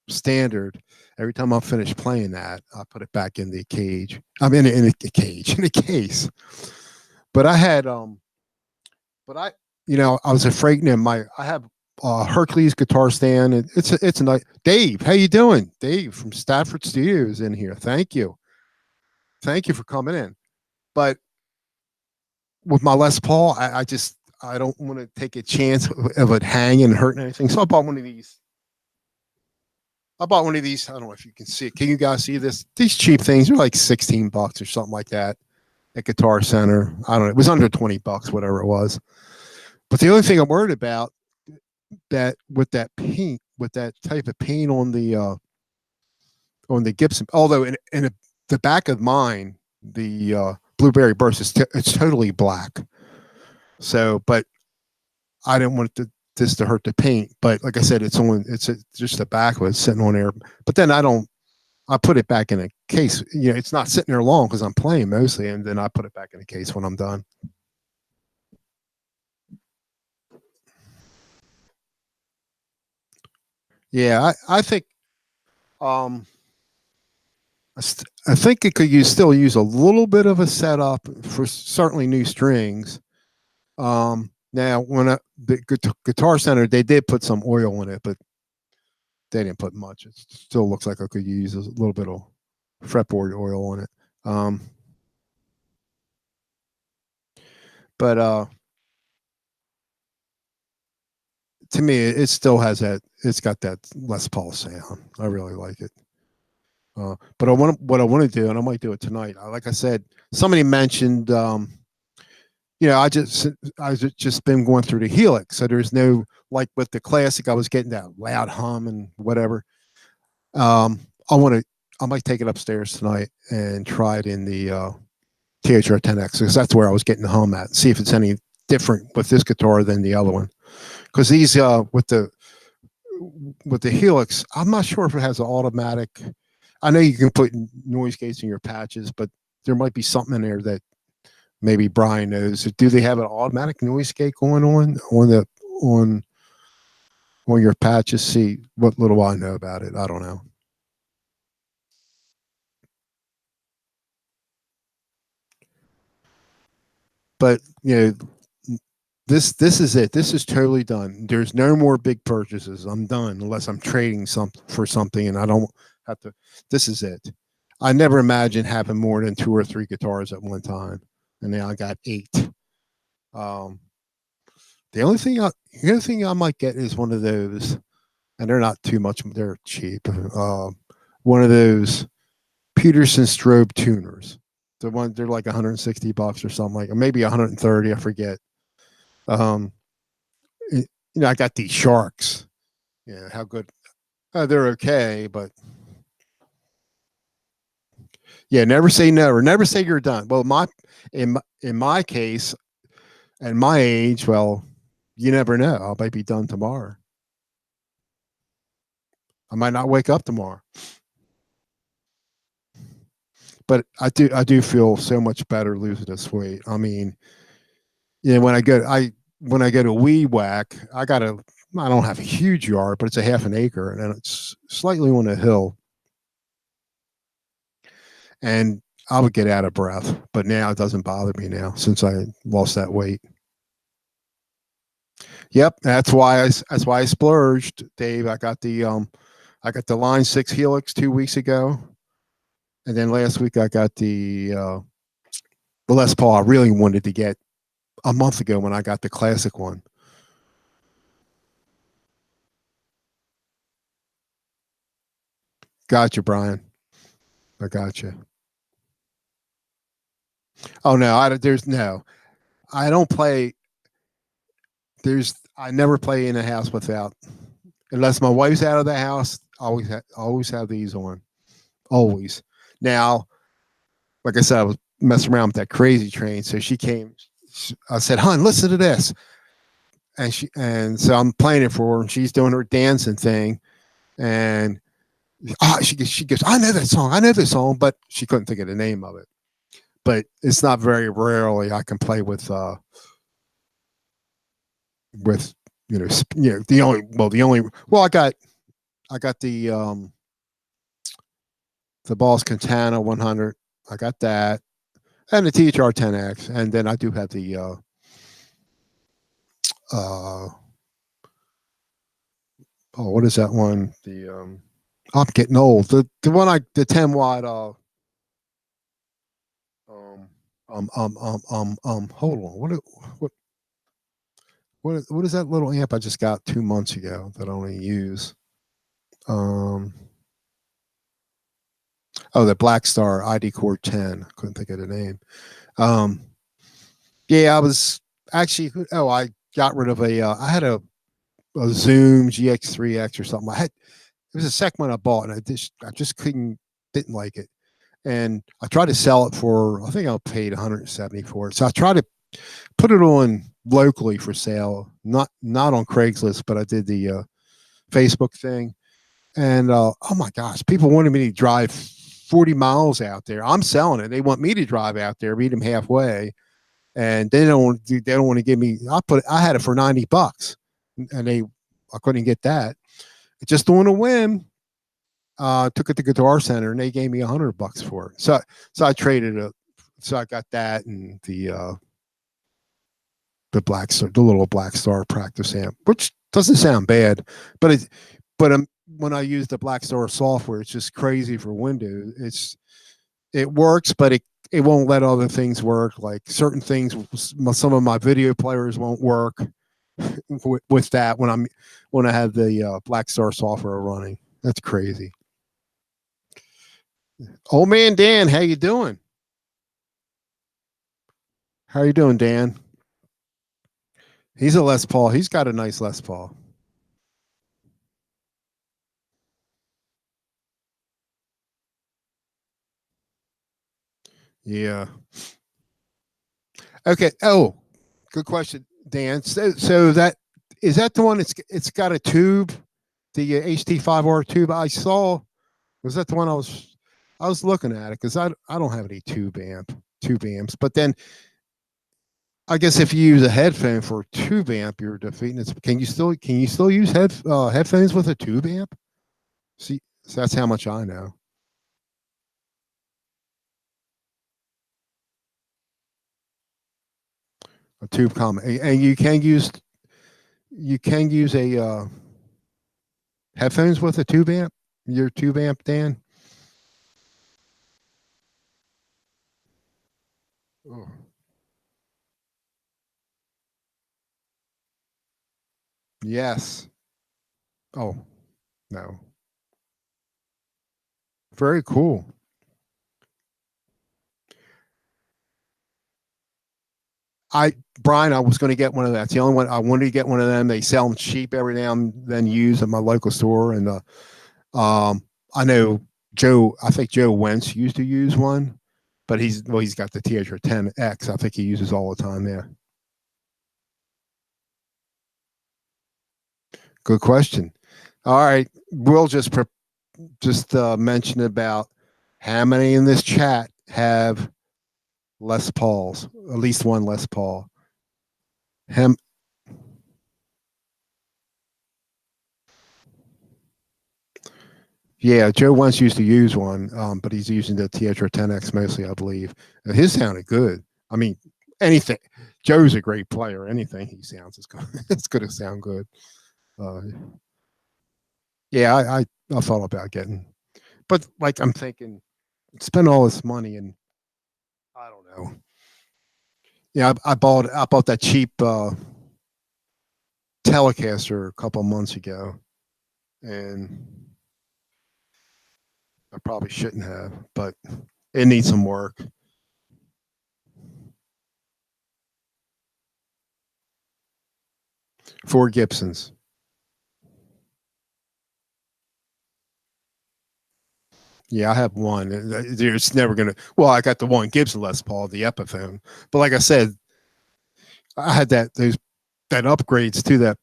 standard, every time I finish playing that, I put it back in the cage. I'm in a cage in a case. But I had but I was afraid. I have Hercules guitar stand, and it's a nice. Dave, how you doing? Dave from Stafford Studios in here. Thank you for coming in. But with my Les Paul, I don't want to take a chance of it hanging and hurting anything. So I bought one of these. I bought one of these. I don't know if you can see it. Can you guys see this? These cheap things are like $16 or something like that at Guitar Center. I don't know. It was under $20, whatever it was. But the only thing I'm worried about that with that paint, with that type of paint on the Gibson, although in the back of mine, the Blueberry Burst it's totally black. So, but I didn't want this to hurt the paint. But like I said, just the back of it sitting on there. But then I put it back in a case. It's not sitting there long because I'm playing mostly, and then I put it back in a case when I'm done. Yeah, I think um, I think it could still use a little bit of a setup for certainly new strings. Now, when the Guitar Center, they did put some oil in it, but they didn't put much. It still looks like I could use a little bit of fretboard oil on it. But to me, it still has that. It's got that Les Paul sound. I really like it. But what I want to do, and I might do it tonight. Like I said, somebody mentioned, I just been going through the Helix, so there's no, like with the Classic, I was getting that loud hum and whatever. I might take it upstairs tonight and try it in the THR 10X because that's where I was getting the hum at. See if it's any different with this guitar than the other one. Because these with the Helix, I'm not sure if it has an automatic. I know you can put noise gates in your patches, but there might be something in there that Maybe Brian knows. Do they have an automatic noise gate going on the on on your patches? See what little I know about it. I don't know. But this is it. This is totally done. There's no more big purchases. I'm done unless I'm trading some for something, and I don't have to. This is it. I never imagined having more than 2 or 3 guitars at one time, and now I got 8. Um, the only thing I might get is one of those, and they're not too much. They're cheap. One of those Peterson strobe tuners. They're like $160 or something like, or maybe 130. I forget. Um, I got these Sharks. Yeah, how good? They're okay, but yeah, never say never. Never say you're done. Well, in my case, at my age, well, you never know. I might be done tomorrow. I might not wake up tomorrow. But I do feel so much better losing this weight. I mean, when I go to weed whack, I don't have a huge yard, but it's a half an acre, and it's slightly on a hill, and I would get out of breath. But now it doesn't bother me now since I lost that weight. Yep, that's why I splurged, Dave. I got the Line 6 Helix 2 weeks ago, and then last week I got the Les Paul I really wanted to get a month ago when I got the classic one. Gotcha, Brian. I gotcha. Oh no, there's no. I don't play. I never play in a house without, unless my wife's out of the house. Always have these on. Always. Now, like I said, I was messing around with that Crazy Train, so she came. I said, "Hun, listen to this," and so I'm playing it for her, and she's doing her dancing thing, and she goes, "I know that song. I know this song," but she couldn't think of the name of it. But it's not very rarely I can play with I got the Boss Cantana 100. I got that, and the THR 10X, and then I do have the uh what is that one? I'm getting old. The 10 watt hold on. What what is that little amp I just got 2 months ago that I only use? Um the Black Star ID Core 10. Couldn't think of the name. Um yeah, I was actually I got rid of I had a Zoom GX3X or something. It was the second one I bought, and I just didn't like it. And I tried to sell it for, I think I paid 170 for it. So I tried to put it on locally for sale, not on Craigslist, but I did the Facebook thing. And oh my gosh, people wanted me to drive 40 miles out there. I'm selling it. They want me to drive out there, meet them halfway, and they don't want to give me. I had it for $90, and I couldn't get that. Just on a whim, took it to Guitar Center, and they gave me $100 for it. So I traded it. So I got that and the little Black Star practice amp, which doesn't sound bad, but when I use the Black Star software, it's just crazy for Windows. It works, but it won't let other things work. Like certain things, some of my video players won't work with that when I have the Black Star software running. That's crazy. Old man Dan, how you doing? How you doing, Dan? He's a Les Paul. He's got a nice Les Paul. Yeah. Okay. Oh, good question, Dan. So that is that the one? It's got a tube, the HT5R tube. I saw. Was that the one I was looking at it because I don't have any tube amps, but then I guess if you use a headphone for a tube amp, you're defeating it. Can you still use headphones with a tube amp? See, so that's how much I know. A tube common, and you can use a headphones with a tube amp. Your tube amp, Dan. Oh, yes. Oh no. Very cool. I Brian, I was going to get one of that. It's the only one I wanted to get one of them. They sell them cheap every now and then used at my local store. And I know Joe. I think Joe Wentz used to use one, but he's got the THR-10X. I think he uses all the time there. Good question. All right, we'll just mention about how many in this chat have Les Pauls, at least one Les Paul. Him, yeah, Joe once used to use one, but he's using the THR-10X mostly, I believe. His sounded good. I mean, anything. Joe's a great player. Anything he sounds is good. It's going to sound good. Uh, yeah, I thought about getting, but like I'm thinking, spend all this money and I don't know. Yeah, I bought that cheap Telecaster a couple months ago, and I probably shouldn't have, but it needs some work. Four Gibsons. Yeah, I have one. It's never gonna. Well, I got the one Gibson Les Paul, the Epiphone, but like I said, I had that upgrades to that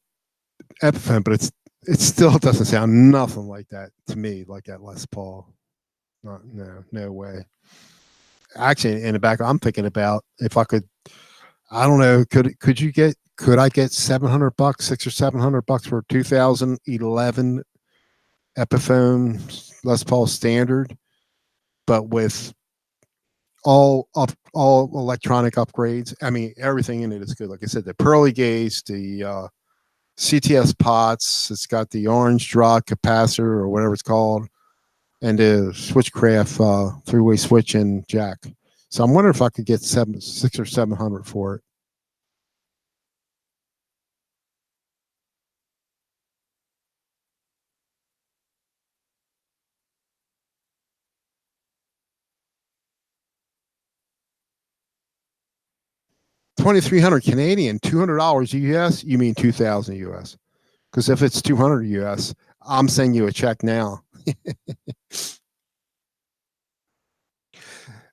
Epiphone, but it still doesn't sound nothing like that to me, like that Les Paul. No way. Actually, in the back, I'm thinking about if I could. I don't know. Could I get $700, $600 or $700 for a 2011 Epiphone Les Paul standard, but with all electronic upgrades. I mean, everything in it is good. Like I said, the pearly gates, the CTS pots. It's got the orange draw capacitor or whatever it's called, and the switchcraft three-way switch and jack. So I'm wondering if I could get 600 or 700 for it. 2,300 Canadian, $200 US. You mean 2,000 US? Because if it's 200 US, I'm sending you a check now.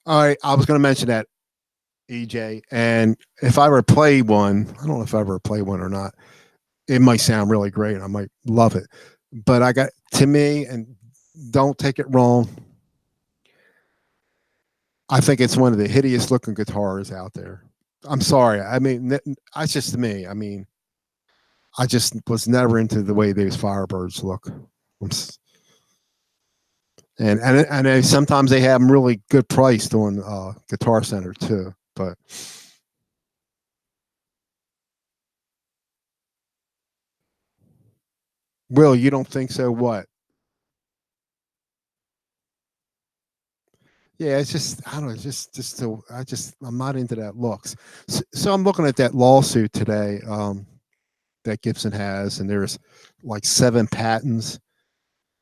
All right, I was going to mention that, EJ, and if I ever play one, I don't know if I ever play one or not. It might sound really great. I might love it, but I got to me, and don't take it wrong. I think it's one of the hideous looking guitars out there. I'm sorry. I mean, that's just me. I mean, I just was never into the way those Firebirds look. And sometimes they have them really good priced on Guitar Center too. But Will, you don't think so? What? Yeah, it's just I don't know. Just so I'm not into that looks. So I'm looking at that lawsuit today that Gibson has, and there's like 7 patents,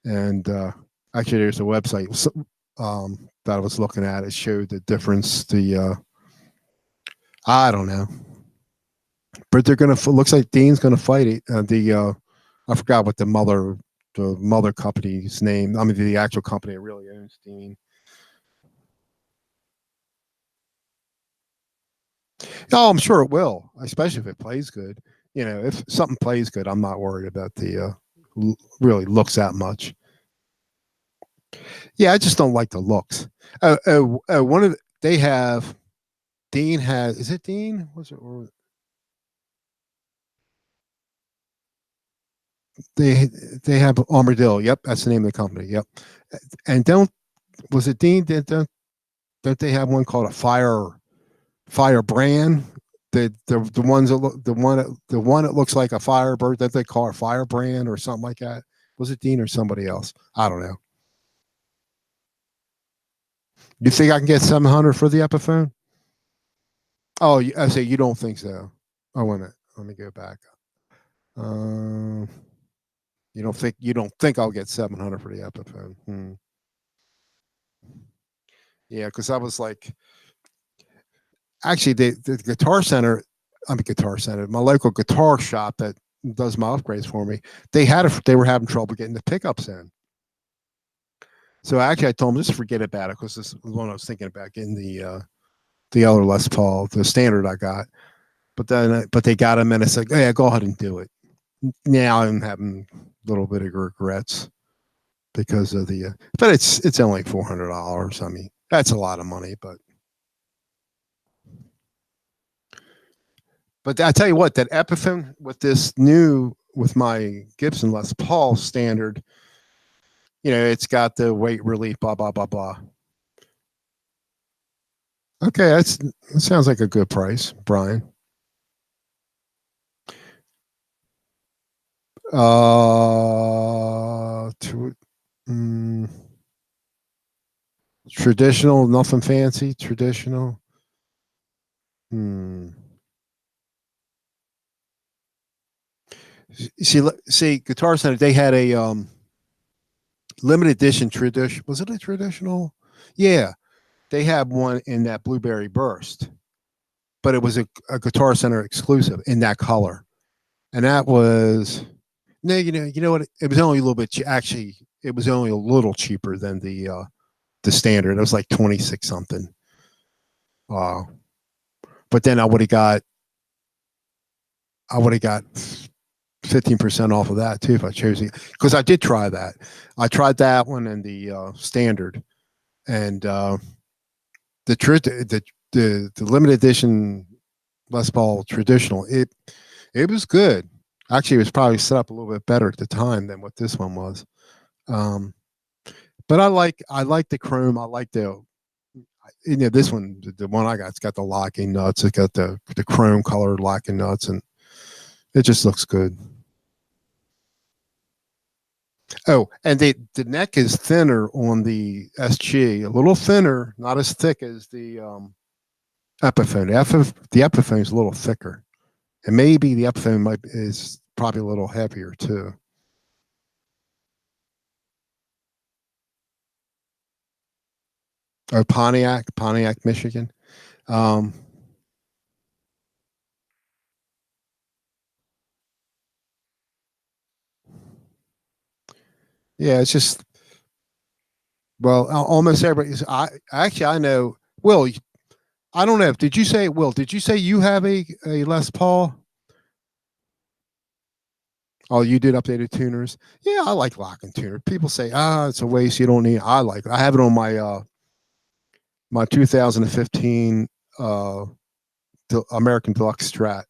and actually there's a website that I was looking at. It showed the difference. I don't know, but they're gonna. Looks like Dean's gonna fight it. I forgot what the mother company's name. I mean, the actual company that really owns Dean. Oh, I'm sure it will, especially if it plays good. If something plays good, I'm not worried about the really looks that much. Yeah, I just don't like the looks. One of they have. Dean has, is it Dean? Was it, or they they have Armadillo. Yep, that's the name of the company. Yep. And don't, was it Dean? Don't they have one called a Fire brand? The ones that look, the one that looks like a Firebird that they call a Fire brand or something like that. Was it Dean or somebody else? I don't know. You think I can get 700 for the Epiphone? Oh, I say you don't think so. Oh, wait a minute. Let me go back. Um, you don't think I'll get 700 for the Epiphone? Yeah, because I was like, actually, the Guitar Center, I'm a Guitar Center, my local guitar shop that does my upgrades for me. They were having trouble getting the pickups in. So actually, I told them just forget about it because this was one I was thinking about getting the other Les Paul, the standard I got. But then, but they got them, and it's like, oh, yeah, go ahead and do it. Now I'm having a little bit of regrets because of the, but it's only $400. I mean, that's a lot of money, but I tell you what, that Epiphone with my Gibson Les Paul standard, it's got the weight relief, blah blah blah blah. Okay, that sounds like a good price, Brian. To, traditional, nothing fancy. Traditional. See, Guitar Center. They had a limited edition tradition. Was it a traditional? Yeah, they had one in that Blueberry Burst, but it was a Guitar Center exclusive in that color, and that was no, you know what? It was only a little bit. Actually, it was only a little cheaper than the standard. It was like 26 something. But then I would have got 15% off of that too if I chose it, because I did try that. I tried that one and the standard, and the limited edition Les Paul traditional. It was good. Actually, it was probably set up a little bit better at the time than what this one was. But I like the chrome. I like this one, the one I got. It's got the locking nuts. It's got the chrome colored locking nuts, and it just looks good. Oh, and the neck is thinner on the SG, a little thinner, not as thick as the Epiphone. The Epiphone is a little thicker, and maybe the Epiphone is probably a little heavier too. Oh, Pontiac, Michigan. Um, yeah, it's just, well, almost everybody's. I know. Will, I don't know. Did you say, Will? Did you say you have a Les Paul? Oh, you did updated tuners. Yeah, I like locking tuner. People say, it's a waste. You don't need. I like it. I have it on my 2015 American Deluxe Strat.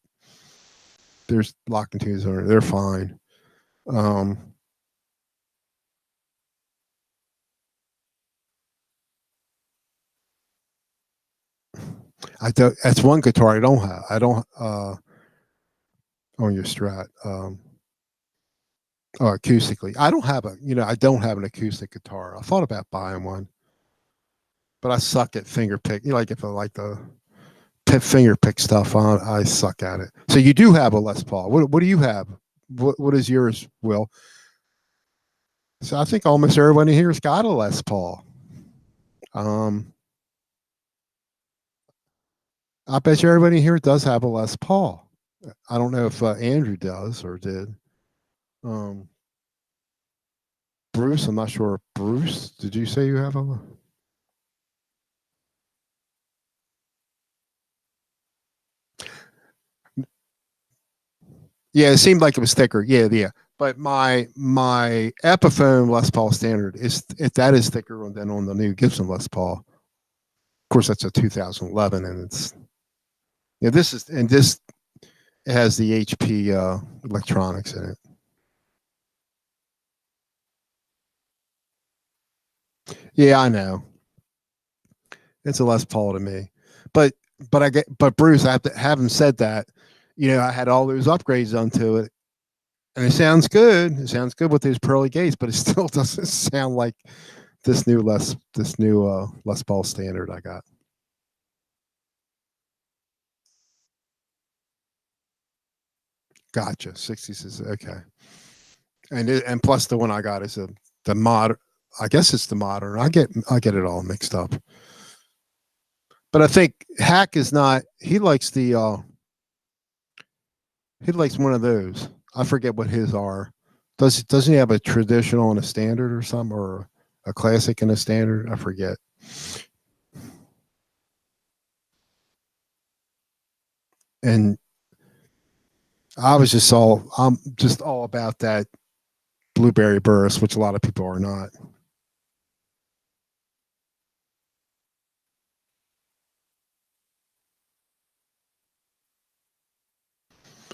There's locking tuners on it. They're fine. Um, I don't. That's one guitar I don't have. I don't on your Strat. Acoustically, I don't have I don't have an acoustic guitar. I thought about buying one, but I suck at finger pick. Like if I like the finger pick stuff on, I suck at it. So you do have a Les Paul. What do you have? What is yours, Will? So I think almost everybody here has got a Les Paul. Um, I bet you everybody here does have a Les Paul. I don't know if Andrew does or did. Um, Bruce, I'm not sure. Bruce, did you say you have a? Yeah, it seemed like it was thicker. Yeah, yeah. But my Epiphone Les Paul standard is, if that is thicker than on the new Gibson Les Paul. Of course, that's a 2011, and Yeah, this is and this has the HP electronics in it. Yeah, I know. It's a Les Paul to me, but but Bruce, I have to having said that, I had all those upgrades done to it, and it sounds good. It sounds good with those pearly gates, but it still doesn't sound like this new Les Paul standard I got. Gotcha. 60s is okay, and plus the one I got is the mod. I guess it's the modern. I get it all mixed up. But I think Hack is not. He likes one of those. I forget what his are. Doesn't he have a traditional and a standard or something, or a classic and a standard? I forget. And I'm just all about that blueberry burst, which a lot of people are not.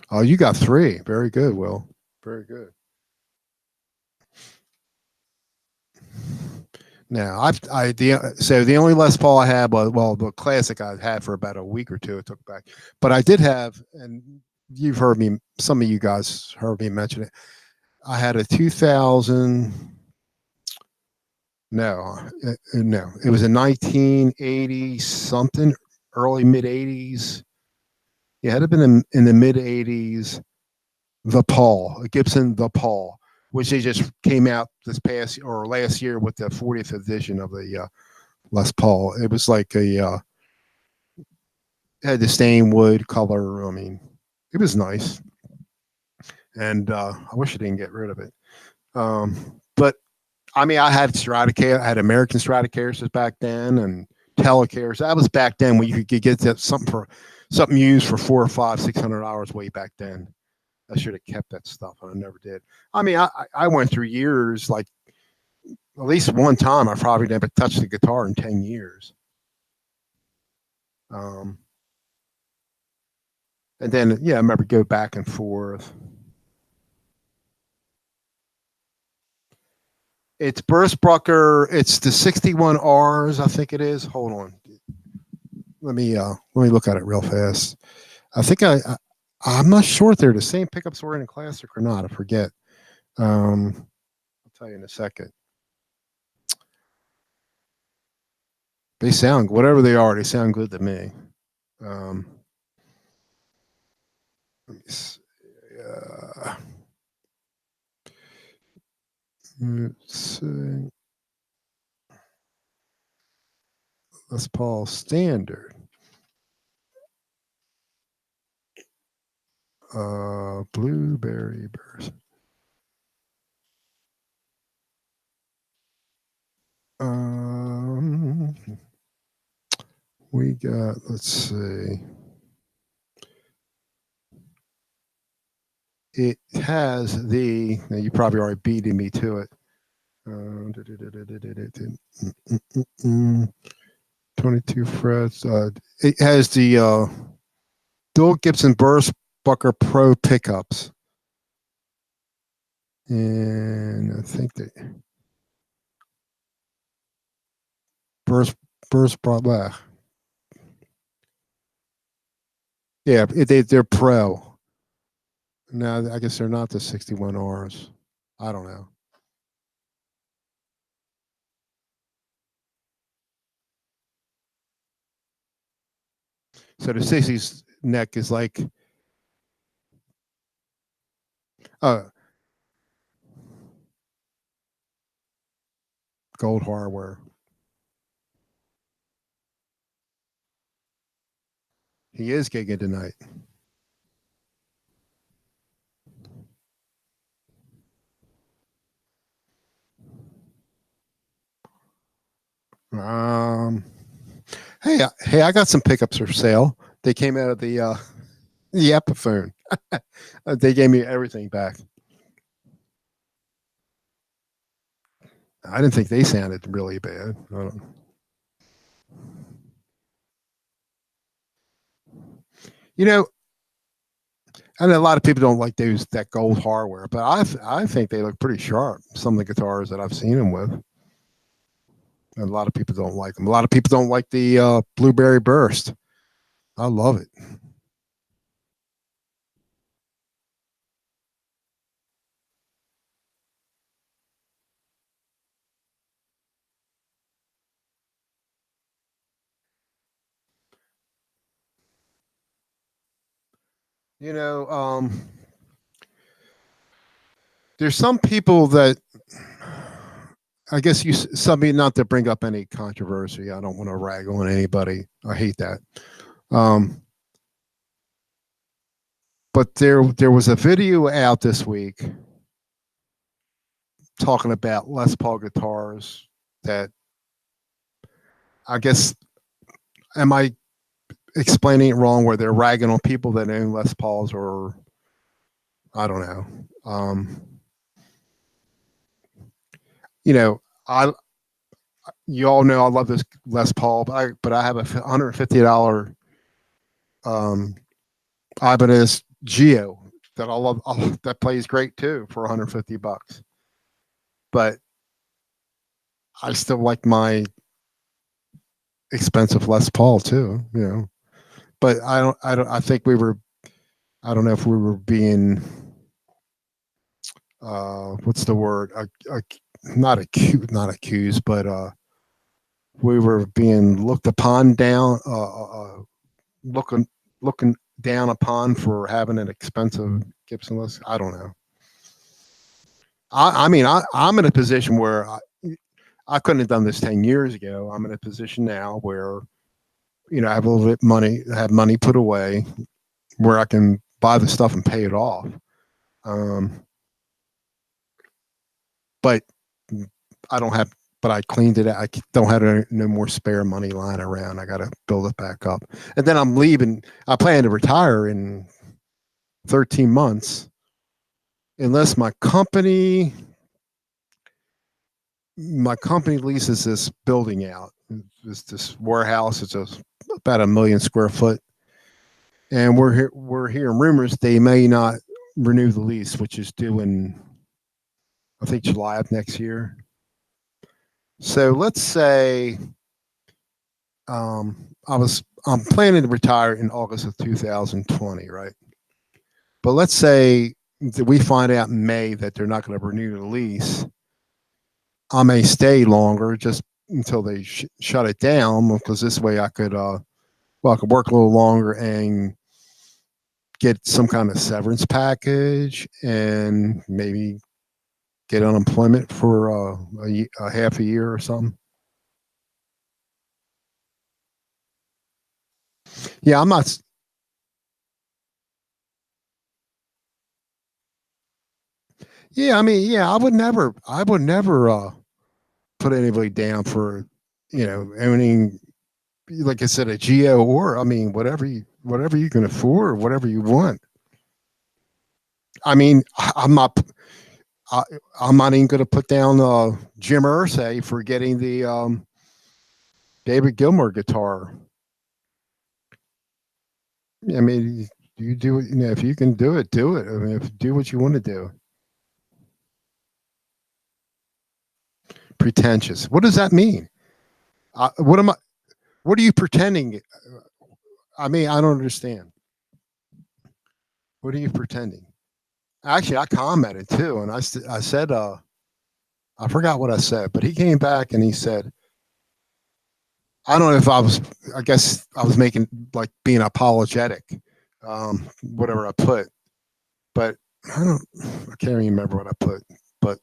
Oh, you got three. Very good, Will. Very good. Now, the only Les Paul I had was, well, the classic I had for about a week or two. It took back, but I did have, and you've heard me. Some of you guys heard me mention it. I had a 2000. No, no, it was a 1980 something, early mid 80s. Yeah, it had been in the mid 80s. The Paul, a Gibson, the Paul, which they just came out this past or last year with the 40th edition of the Les Paul. It was like had the stained wood color. I mean, it was nice, and I wish I didn't get rid of it. But I mean, I had Stratocaster, I had American Stratocasters back then, and Telecares. That was back then when you could get that something used for 400 or 500, $600 way back then. I should have kept that stuff, and I never did. I mean, I went through years, like at least one time, I probably never touched the guitar in 10 years. Um, and then, yeah, I remember go back and forth. It's Burstbrucker. It's the 61Rs, I think it is. Hold on, let me look at it real fast. I think I'm not sure if they're the same pickups were in a classic or not. I forget. I'll tell you in a second. They sound whatever they are. They sound good to me. Um, let me see. Uh, let's see. Les Paul Standard. Blueberry Burst. Um, we got. Let's see. It has the. Now you probably already beating me to it. 22 frets. It has the Bill Gibson Burst Bucker Pro pickups, and I think that Burst brought back. Yeah, they're pro. No, I guess they're not the 61Rs. I don't know. So the 60s neck is like, uh, gold hardware. He is gigging tonight. Um, hey, I got some pickups for sale. They came out of the Epiphone. They gave me everything back. I didn't think they sounded really bad. I don't, You know, and a lot of people don't like that gold hardware, but I think they look pretty sharp. Some of the guitars that I've seen them with. And a lot of people don't like them. A lot of people don't like the Blueberry Burst. I love it. You know, there's some people that I guess somebody, not to bring up any controversy. I don't want to rag on anybody. I hate that. Um, but there was a video out this week talking about Les Paul guitars that I guess, am I explaining it wrong, where they're ragging on people that own Les Pauls, or I don't know. You know, I you all know I love this Les Paul, but I have a $150 Ibanez Geo that I love, that plays great too for $150. But I still like my expensive Les Paul too, you know. But I think we were, I don't know if we were being what's the word? Not accused, but we were being looked upon down, looking down upon for having an expensive Gibson list. I don't know. I mean, I'm in a position where I couldn't have done this 10 years ago. I'm in a position now where, you know, I have a little bit money, have money put away where I can buy the stuff and pay it off. But I don't have, but I cleaned it out. I don't have no more spare money lying around. I got to build it back up. And then I'm leaving. I plan to retire in 13 months unless my company leases this building out. It's this warehouse. It's about 1 million square foot. And we're hearing rumors they may not renew the lease, which is due in, I think, July of next year. So let's say I'm planning to retire in August of 2020, right? But let's say that we find out in May that they're not going to renew the lease. I may stay longer just until they shut it down, because this way I could I could work a little longer and get some kind of severance package and maybe get unemployment for a half a year or something. Yeah, I'm not. Yeah, I mean, yeah, I would never put anybody down for, you know, owning, like I said, a Geo, or I mean, whatever you can afford, whatever you want. I mean, I, I'm not even going to put down Jim Irsay for getting the David Gilmour guitar. I mean, you do it. You know, if you can do it, do it. I mean, do what you want to do. Pretentious. What does that mean? What am I? What are you pretending? I mean, I don't understand. What are you pretending? Actually, I commented too, and I said, I forgot what I said, but he came back and he said, I don't know if I was, I guess I was making, like, being apologetic, whatever I put, but I can't even remember what I put, but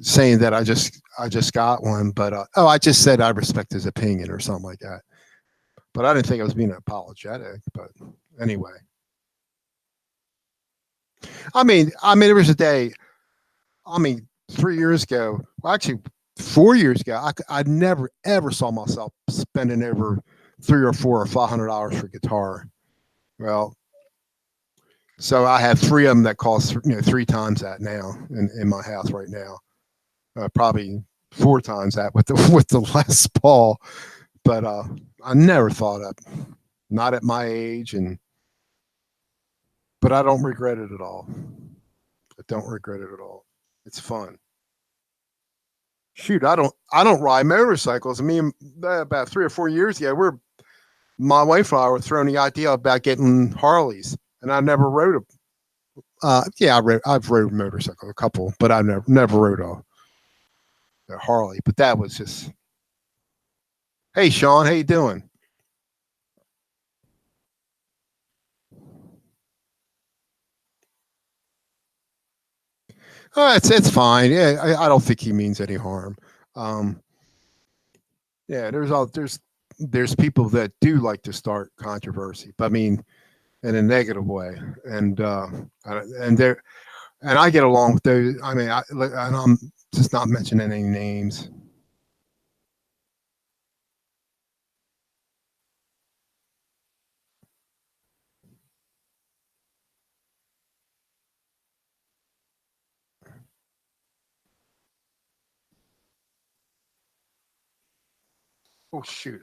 saying that I just got one, but I just said I respect his opinion or something like that. But I didn't think I was being apologetic. But anyway, there was a day. I mean, 3 years ago, well, actually 4 years ago, I never ever saw myself spending over $300 or $400 for guitar. Well, so I have three of them that cost, you know, three times that now in my house right now. Probably four times that with the Les Paul. But I never thought of, not at my age, and but I don't regret it at all. I don't regret it at all. It's fun. Shoot, I don't ride motorcycles. I mean, about 3 or 4 years ago, my wife and I were throwing the idea about getting Harleys, and I never rode a. Yeah, I've rode a motorcycle, a couple, but I never rode a Harley. But that was just. Hey, Sean, how you doing? It's fine. Yeah, I don't think he means any harm. Um, yeah, there's people that do like to start controversy, but I mean in a negative way, and and there and I get along with those. I mean, and I'm just not mentioning any names. Oh shoot!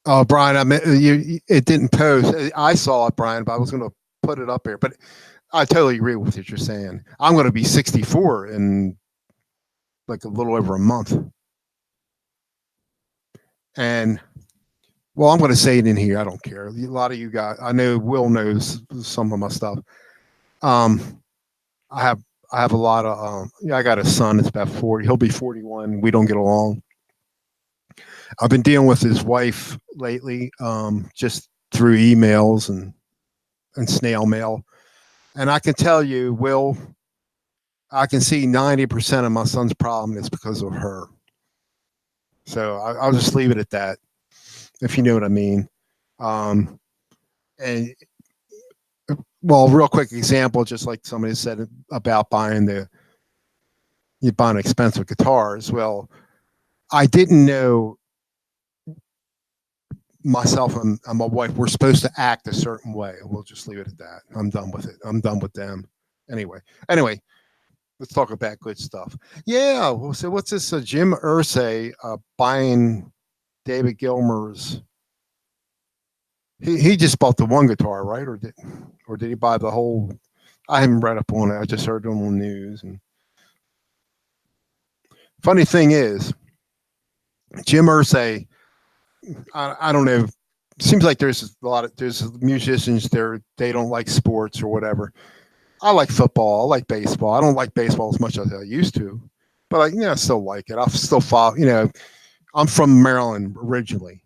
Oh, Brian, I mean, it didn't post. I saw it, Brian, but I was going to put it up here. But I totally agree with what you're saying. I'm going to be 64 in like a little over a month, and well, I'm going to say it in here. I don't care. A lot of you guys, I know Will knows some of my stuff. Um, I have I have a lot of yeah, I got a son that's about 40. He'll be 41. We don't get along. I've been dealing with his wife lately, just through emails and snail mail. And I can tell you, Will, I can see 90% of my son's problem is because of her. So I'll just leave it at that, if you know what I mean. Um, and well, real quick example, just like somebody said about you buying expensive guitars. Well, I didn't know myself and my wife were supposed to act a certain way. We'll just leave it at that. I'm done with it. I'm done with them. Anyway, let's talk about good stuff. Yeah. Well, so what's this? Jim Irsay buying David Gilmour's. He just bought the one guitar, right? Or did he buy the whole? I haven't read up on it. I just heard it on the news. And funny thing is, Jim Irsay. I don't know. Seems like there's musicians there. They don't like sports or whatever. I like football. I like baseball. I don't like baseball as much as I used to, but I still like it. I still follow. I'm from Maryland originally.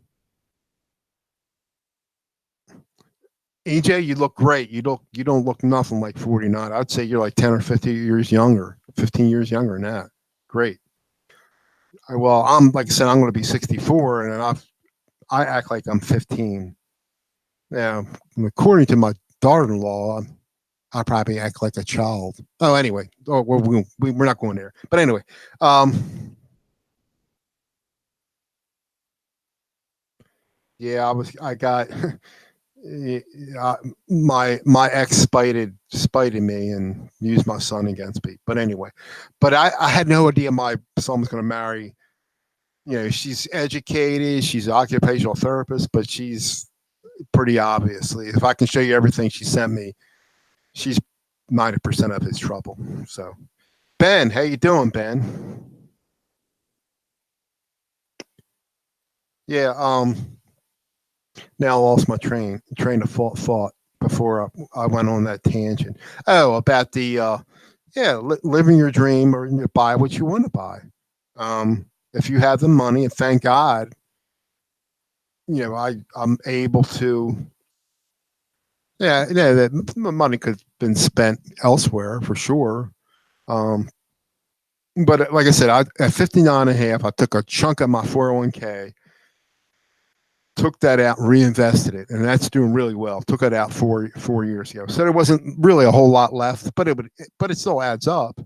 EJ, you look great. You don't look nothing like 49. I'd say you're like 10 or 50 years younger, 15 years younger than that. Great. Well, I'm like I said, I'm going to be 64, and I act like I'm 15. Yeah, according to my daughter-in-law, I probably act like a child. Oh, anyway. Oh, we're not going there. But anyway, yeah, I got my ex spited me and used my son against me. But anyway, but I had no idea my son was going to marry. She's educated, she's an occupational therapist, but she's pretty obviously. If I can show you everything she sent me, she's 90% of his trouble. So, Ben, how you doing, Ben? Yeah. Now I lost my train of thought before I went on that tangent. Oh, about the yeah, living your dream or buy what you want to buy. If you have the money, and thank God, I'm able to. Yeah, that money could have been spent elsewhere for sure. Um, but like I said, at 59 and a half, I took a chunk of my 401k, took that out and reinvested it, and that's doing really well. Took it out 4 years ago, so there wasn't really a whole lot left, but it still adds up.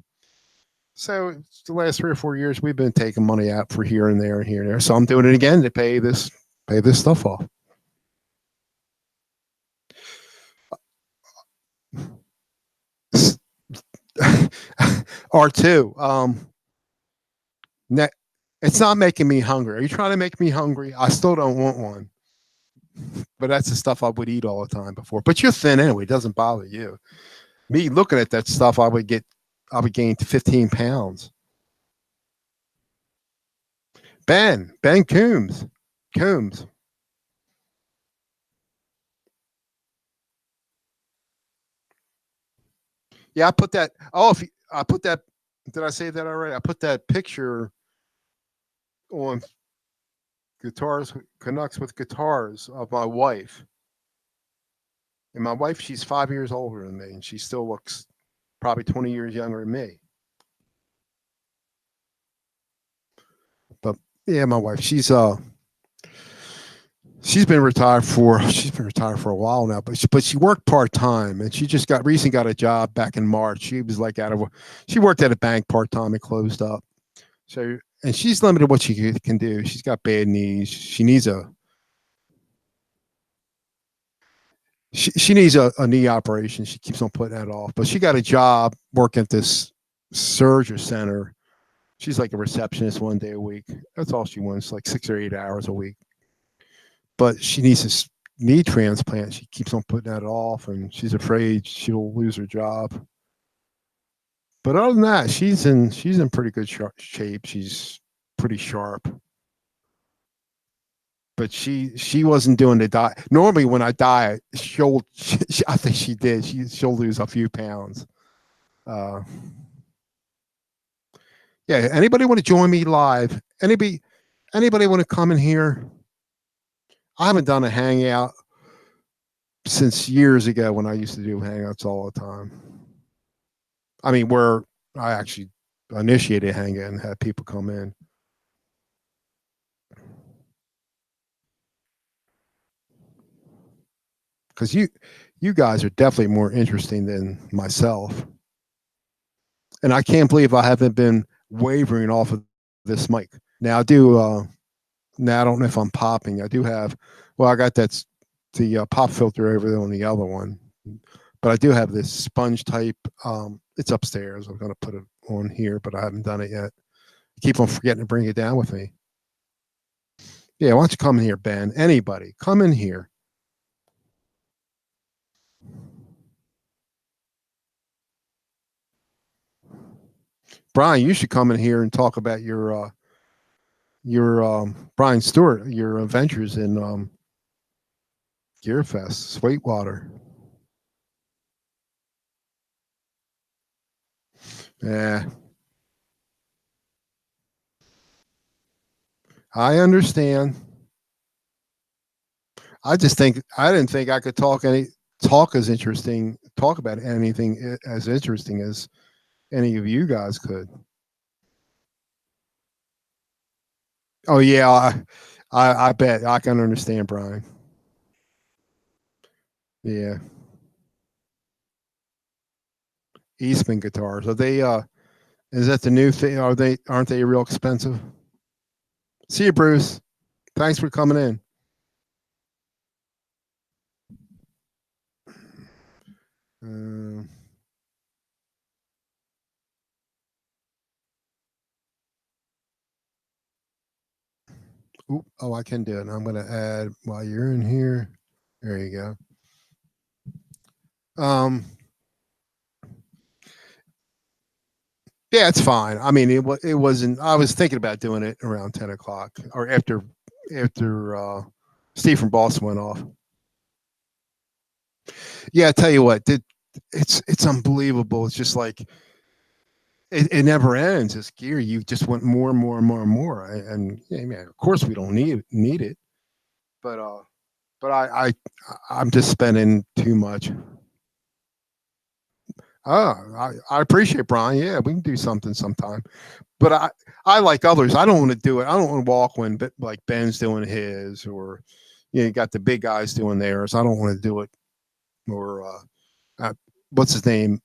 So the last 3 or 4 years, we've been taking money out for here and there and here and there. So I'm doing it again to pay this stuff off. R2. Ne- it's not making me hungry. Are you trying to make me hungry? I still don't want one. But that's the stuff I would eat all the time before. But you're thin anyway. It doesn't bother you. Me looking at that stuff, I would gain 15 pounds. Ben Coombs. Yeah, I put that. Oh, if you, I put that. Did I say that already? I put that picture on guitars, Canucks with guitars of my wife. And my wife, she's 5 years older than me, and she still looks probably 20 years younger than me. But yeah, my wife, she's been retired for a while now, but she worked part time, and she just recently got a job back in March. She was like she worked at a bank part time and closed up. So and she's limited what she can do. She's got bad knees. She needs a knee operation. She keeps on putting that off, but she got a job working at this surgery center. She's like a receptionist 1 day a week. That's all she wants, like 6 or 8 hours a week. But she needs this knee transplant. She keeps on putting that off, and she's afraid she'll lose her job. But other than that, she's in pretty good shape. She's pretty sharp. But she wasn't doing the diet. Normally, when I diet, I think she did. She'll lose a few pounds. Uh, yeah. Anybody want to join me live? Anybody want to come in here? I haven't done a hangout since years ago when I used to do hangouts all the time. I mean, where I actually initiated a hangout and had people come in. Because you guys are definitely more interesting than myself. And I can't believe I haven't been wavering off of this mic. Now I do. Now I don't know if I'm popping. I do have. Well, I got the pop filter over there on the other one, but I do have this sponge type. It's upstairs. I'm going to put it on here, but I haven't done it yet. I keep on forgetting to bring it down with me. Yeah, why don't you come in here, Ben? Anybody, come in here. Brian, you should come in here and talk about your Brian Stewart, your adventures in Gearfest, Sweetwater. Yeah, I understand. I didn't think I could talk about anything as interesting as any of you guys could. Oh yeah, I bet I can understand, Brian. Yeah, Eastman guitars. Are they? Is that the new thing? Aren't they real expensive? See you, Bruce. Thanks for coming in. Uh, oh, I can do it. I'm going to add while you're in here. There you go. Yeah, it's fine. I mean, it wasn't. I was thinking about doing it around 10 o'clock or after Steve from Boston went off. Yeah, I tell you what, it's unbelievable. It's just like it never ends. This gear, you just want more and more and more and more. And yeah, man, of course we don't need it, but I'm just spending too much. Oh, I appreciate Brian. Yeah, we can do something sometime. But I like others. I don't want to do it. I don't want to walk when like Ben's doing his, or you got the big guys doing theirs. I don't want to do it. Or what's his name?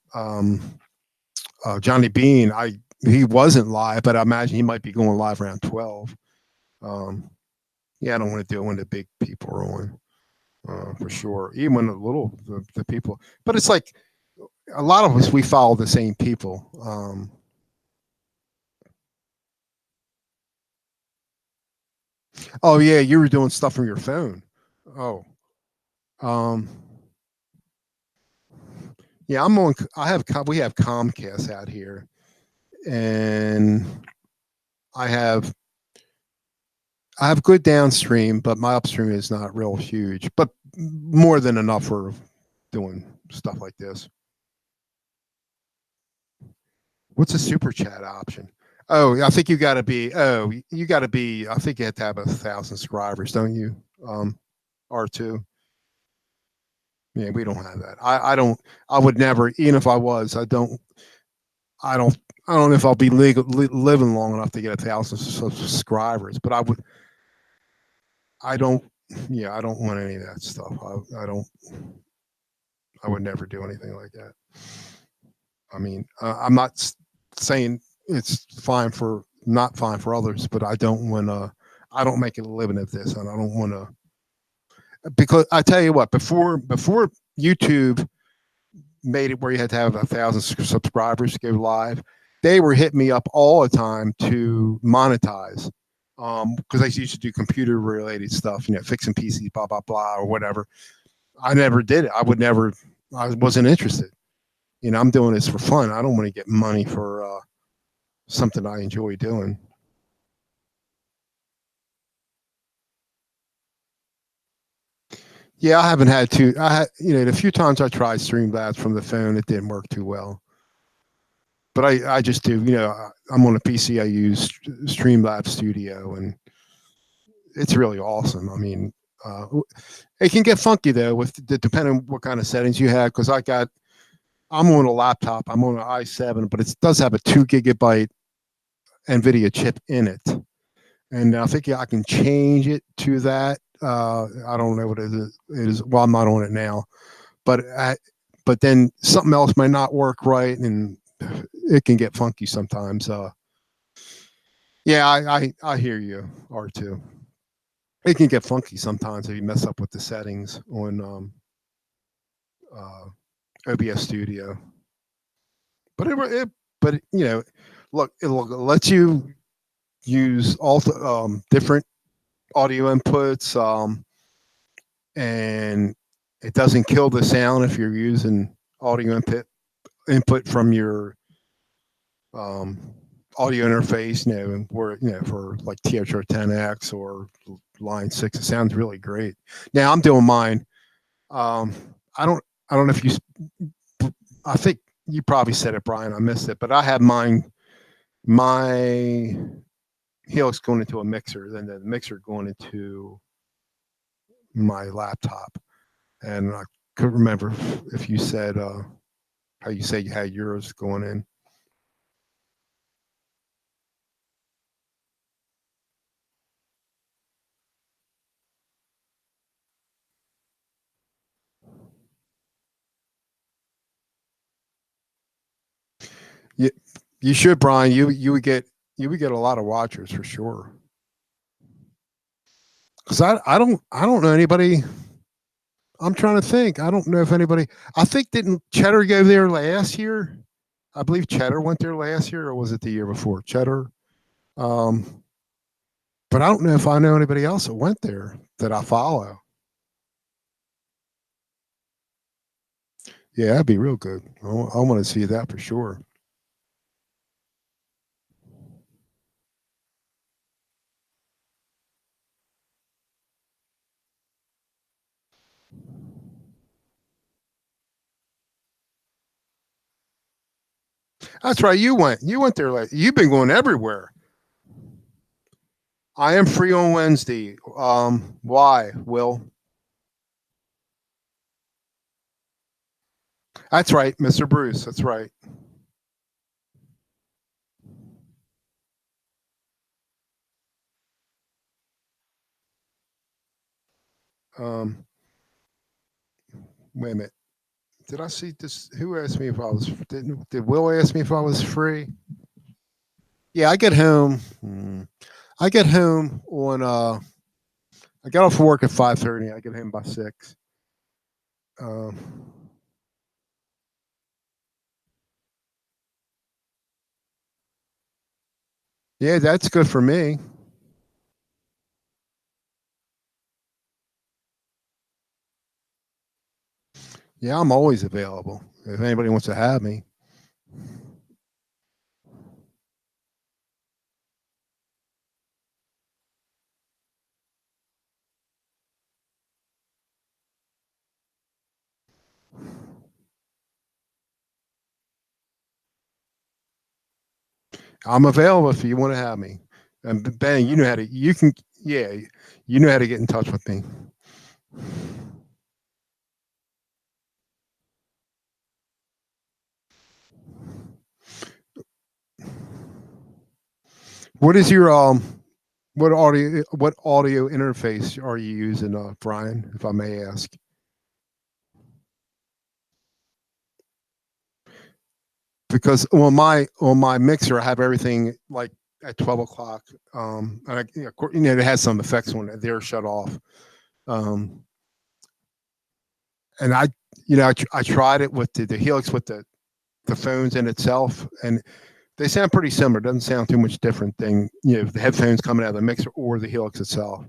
Johnny Bean. He wasn't live, but I imagine he might be going live around 12. Yeah, I don't want to do it when the big people are on. For sure. Even when the people, but it's like a lot of us, we follow the same people. Oh yeah, you were doing stuff from your phone. Oh, um, yeah, I'm on. We have Comcast out here, and I have I have good downstream, but my upstream is not real huge, but more than enough for doing stuff like this. What's a super chat option? Oh, I think you got to be. Oh, you got to be. I think you have to have 1,000 subscribers, don't you? R2. Yeah, we don't have that. I don't. I would never. Even if I was, I don't. I don't. I don't know if I'll be living long enough to get 1,000 subscribers. But I would. I don't. Yeah, I don't want any of that stuff. I don't. I would never do anything like that. I mean, I'm not saying it's fine for not fine for others, but I don't want to. I don't make a living at this, and I don't want to. Because I tell you what, before YouTube made it where you had to have 1,000 subscribers to go live, they were hitting me up all the time to monetize. Because I used to do computer related stuff, fixing PCs, blah blah blah, or whatever. I never did it. I would never. I wasn't interested. I'm doing this for fun. I don't want to get money for something I enjoy doing. Yeah, I haven't had to. The few times I tried Streamlabs from the phone, it didn't work too well. But I just do. I'm on a PC. I use Streamlabs Studio, and it's really awesome. I mean, uh, it can get funky though with depending on what kind of settings you have. Because I'm on a laptop. I'm on an i7, but it does have a 2 GB NVIDIA chip in it, and I think I can change it to that. I don't know what it is. Well, I'm not on it now, but then something else might not work right, and it can get funky sometimes. Yeah, I hear you, R2. It can get funky sometimes if you mess up with the settings on uh, OBS Studio. But look, it lets you use all the different audio inputs, and it doesn't kill the sound if you're using audio input from your um, audio interface. Where for like THR10X or Line 6, it sounds really great. Now I'm doing mine. Um, I don't. I don't know if you. I think you probably said it, Brian. I missed it, but I have mine. My Helix going into a mixer, then the mixer going into my laptop, and I couldn't remember if you said how you say you had yours going in. You, you should, Brian. You would get a lot of watchers for sure. Because I don't know anybody. I'm trying to think. I don't know if anybody. I think didn't Cheddar go there last year? I believe Cheddar went there last year, or was it the year before? Cheddar. Um, but I don't know if I know anybody else that went there that I follow. Yeah, that'd be real good. I want to see that for sure. That's right. You went. You went there. You've been going everywhere. I am free on Wednesday. Why, Will? That's right, Mr. Bruce. That's right. Um, Wait a minute. Did I see this? Who asked me if I was? Did Will ask me if I was free? Yeah, I get home. I get home on. I got off work at 5:30. I get home by 6. Um, yeah, that's good for me. Yeah, I'm always available if anybody wants to have me. I'm available if you want to have me. And Ben, you know how to. You can. Yeah, you know how to get in touch with me. What is your what audio interface are you using, Brian? If I may ask. Because on my mixer, I have everything like at 12 o'clock. And it has some effects on it. They're shut off. Um, and I tried it with the Helix with the phones in itself, and they sound pretty similar. It doesn't sound too much different than the headphones coming out of the mixer or the Helix itself.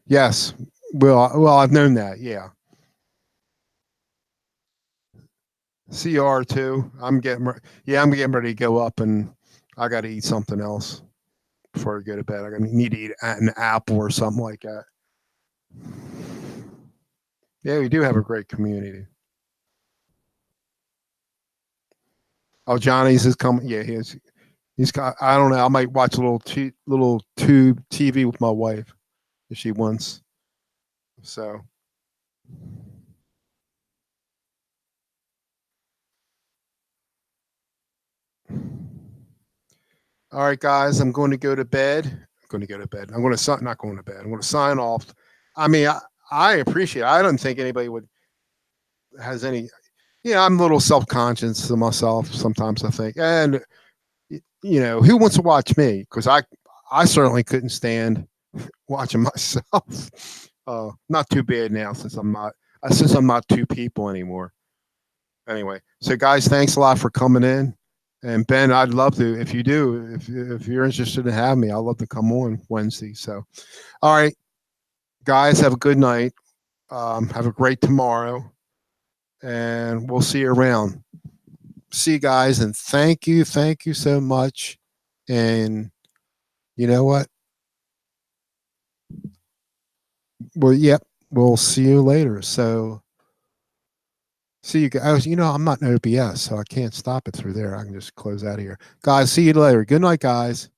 Yes. Well, I've known that. Yeah. CR2. I'm getting ready to go up, and I got to eat something else before I go to bed. I need to eat an apple or something like that. Yeah, we do have a great community. Oh, Johnny's is coming. Yeah, he's got. I don't know. I might watch a little tube TV with my wife if she wants. So, all right, guys, I'm going to go to bed. I'm going to go to bed. I'm going to not going to bed. I'm going to sign off. I mean, I appreciate it. I don't think anybody would has any. Yeah, I'm a little self conscious to myself sometimes. I think, and who wants to watch me? Because I certainly couldn't stand watching myself. Not too bad now since I'm not two people anymore. Anyway, so guys, thanks a lot for coming in. And Ben, I'd love to if you do if you're interested in having me, I'd love to come on Wednesday. So, all right, guys, have a good night. Have a great tomorrow, and we'll see you around. See you guys, and thank you so much. And you know what? Well, yep, we'll see you later. So see you guys. I'm not an OBS, so I can't stop it through there. I can just close out of here. Guys, see you later. Good night, guys.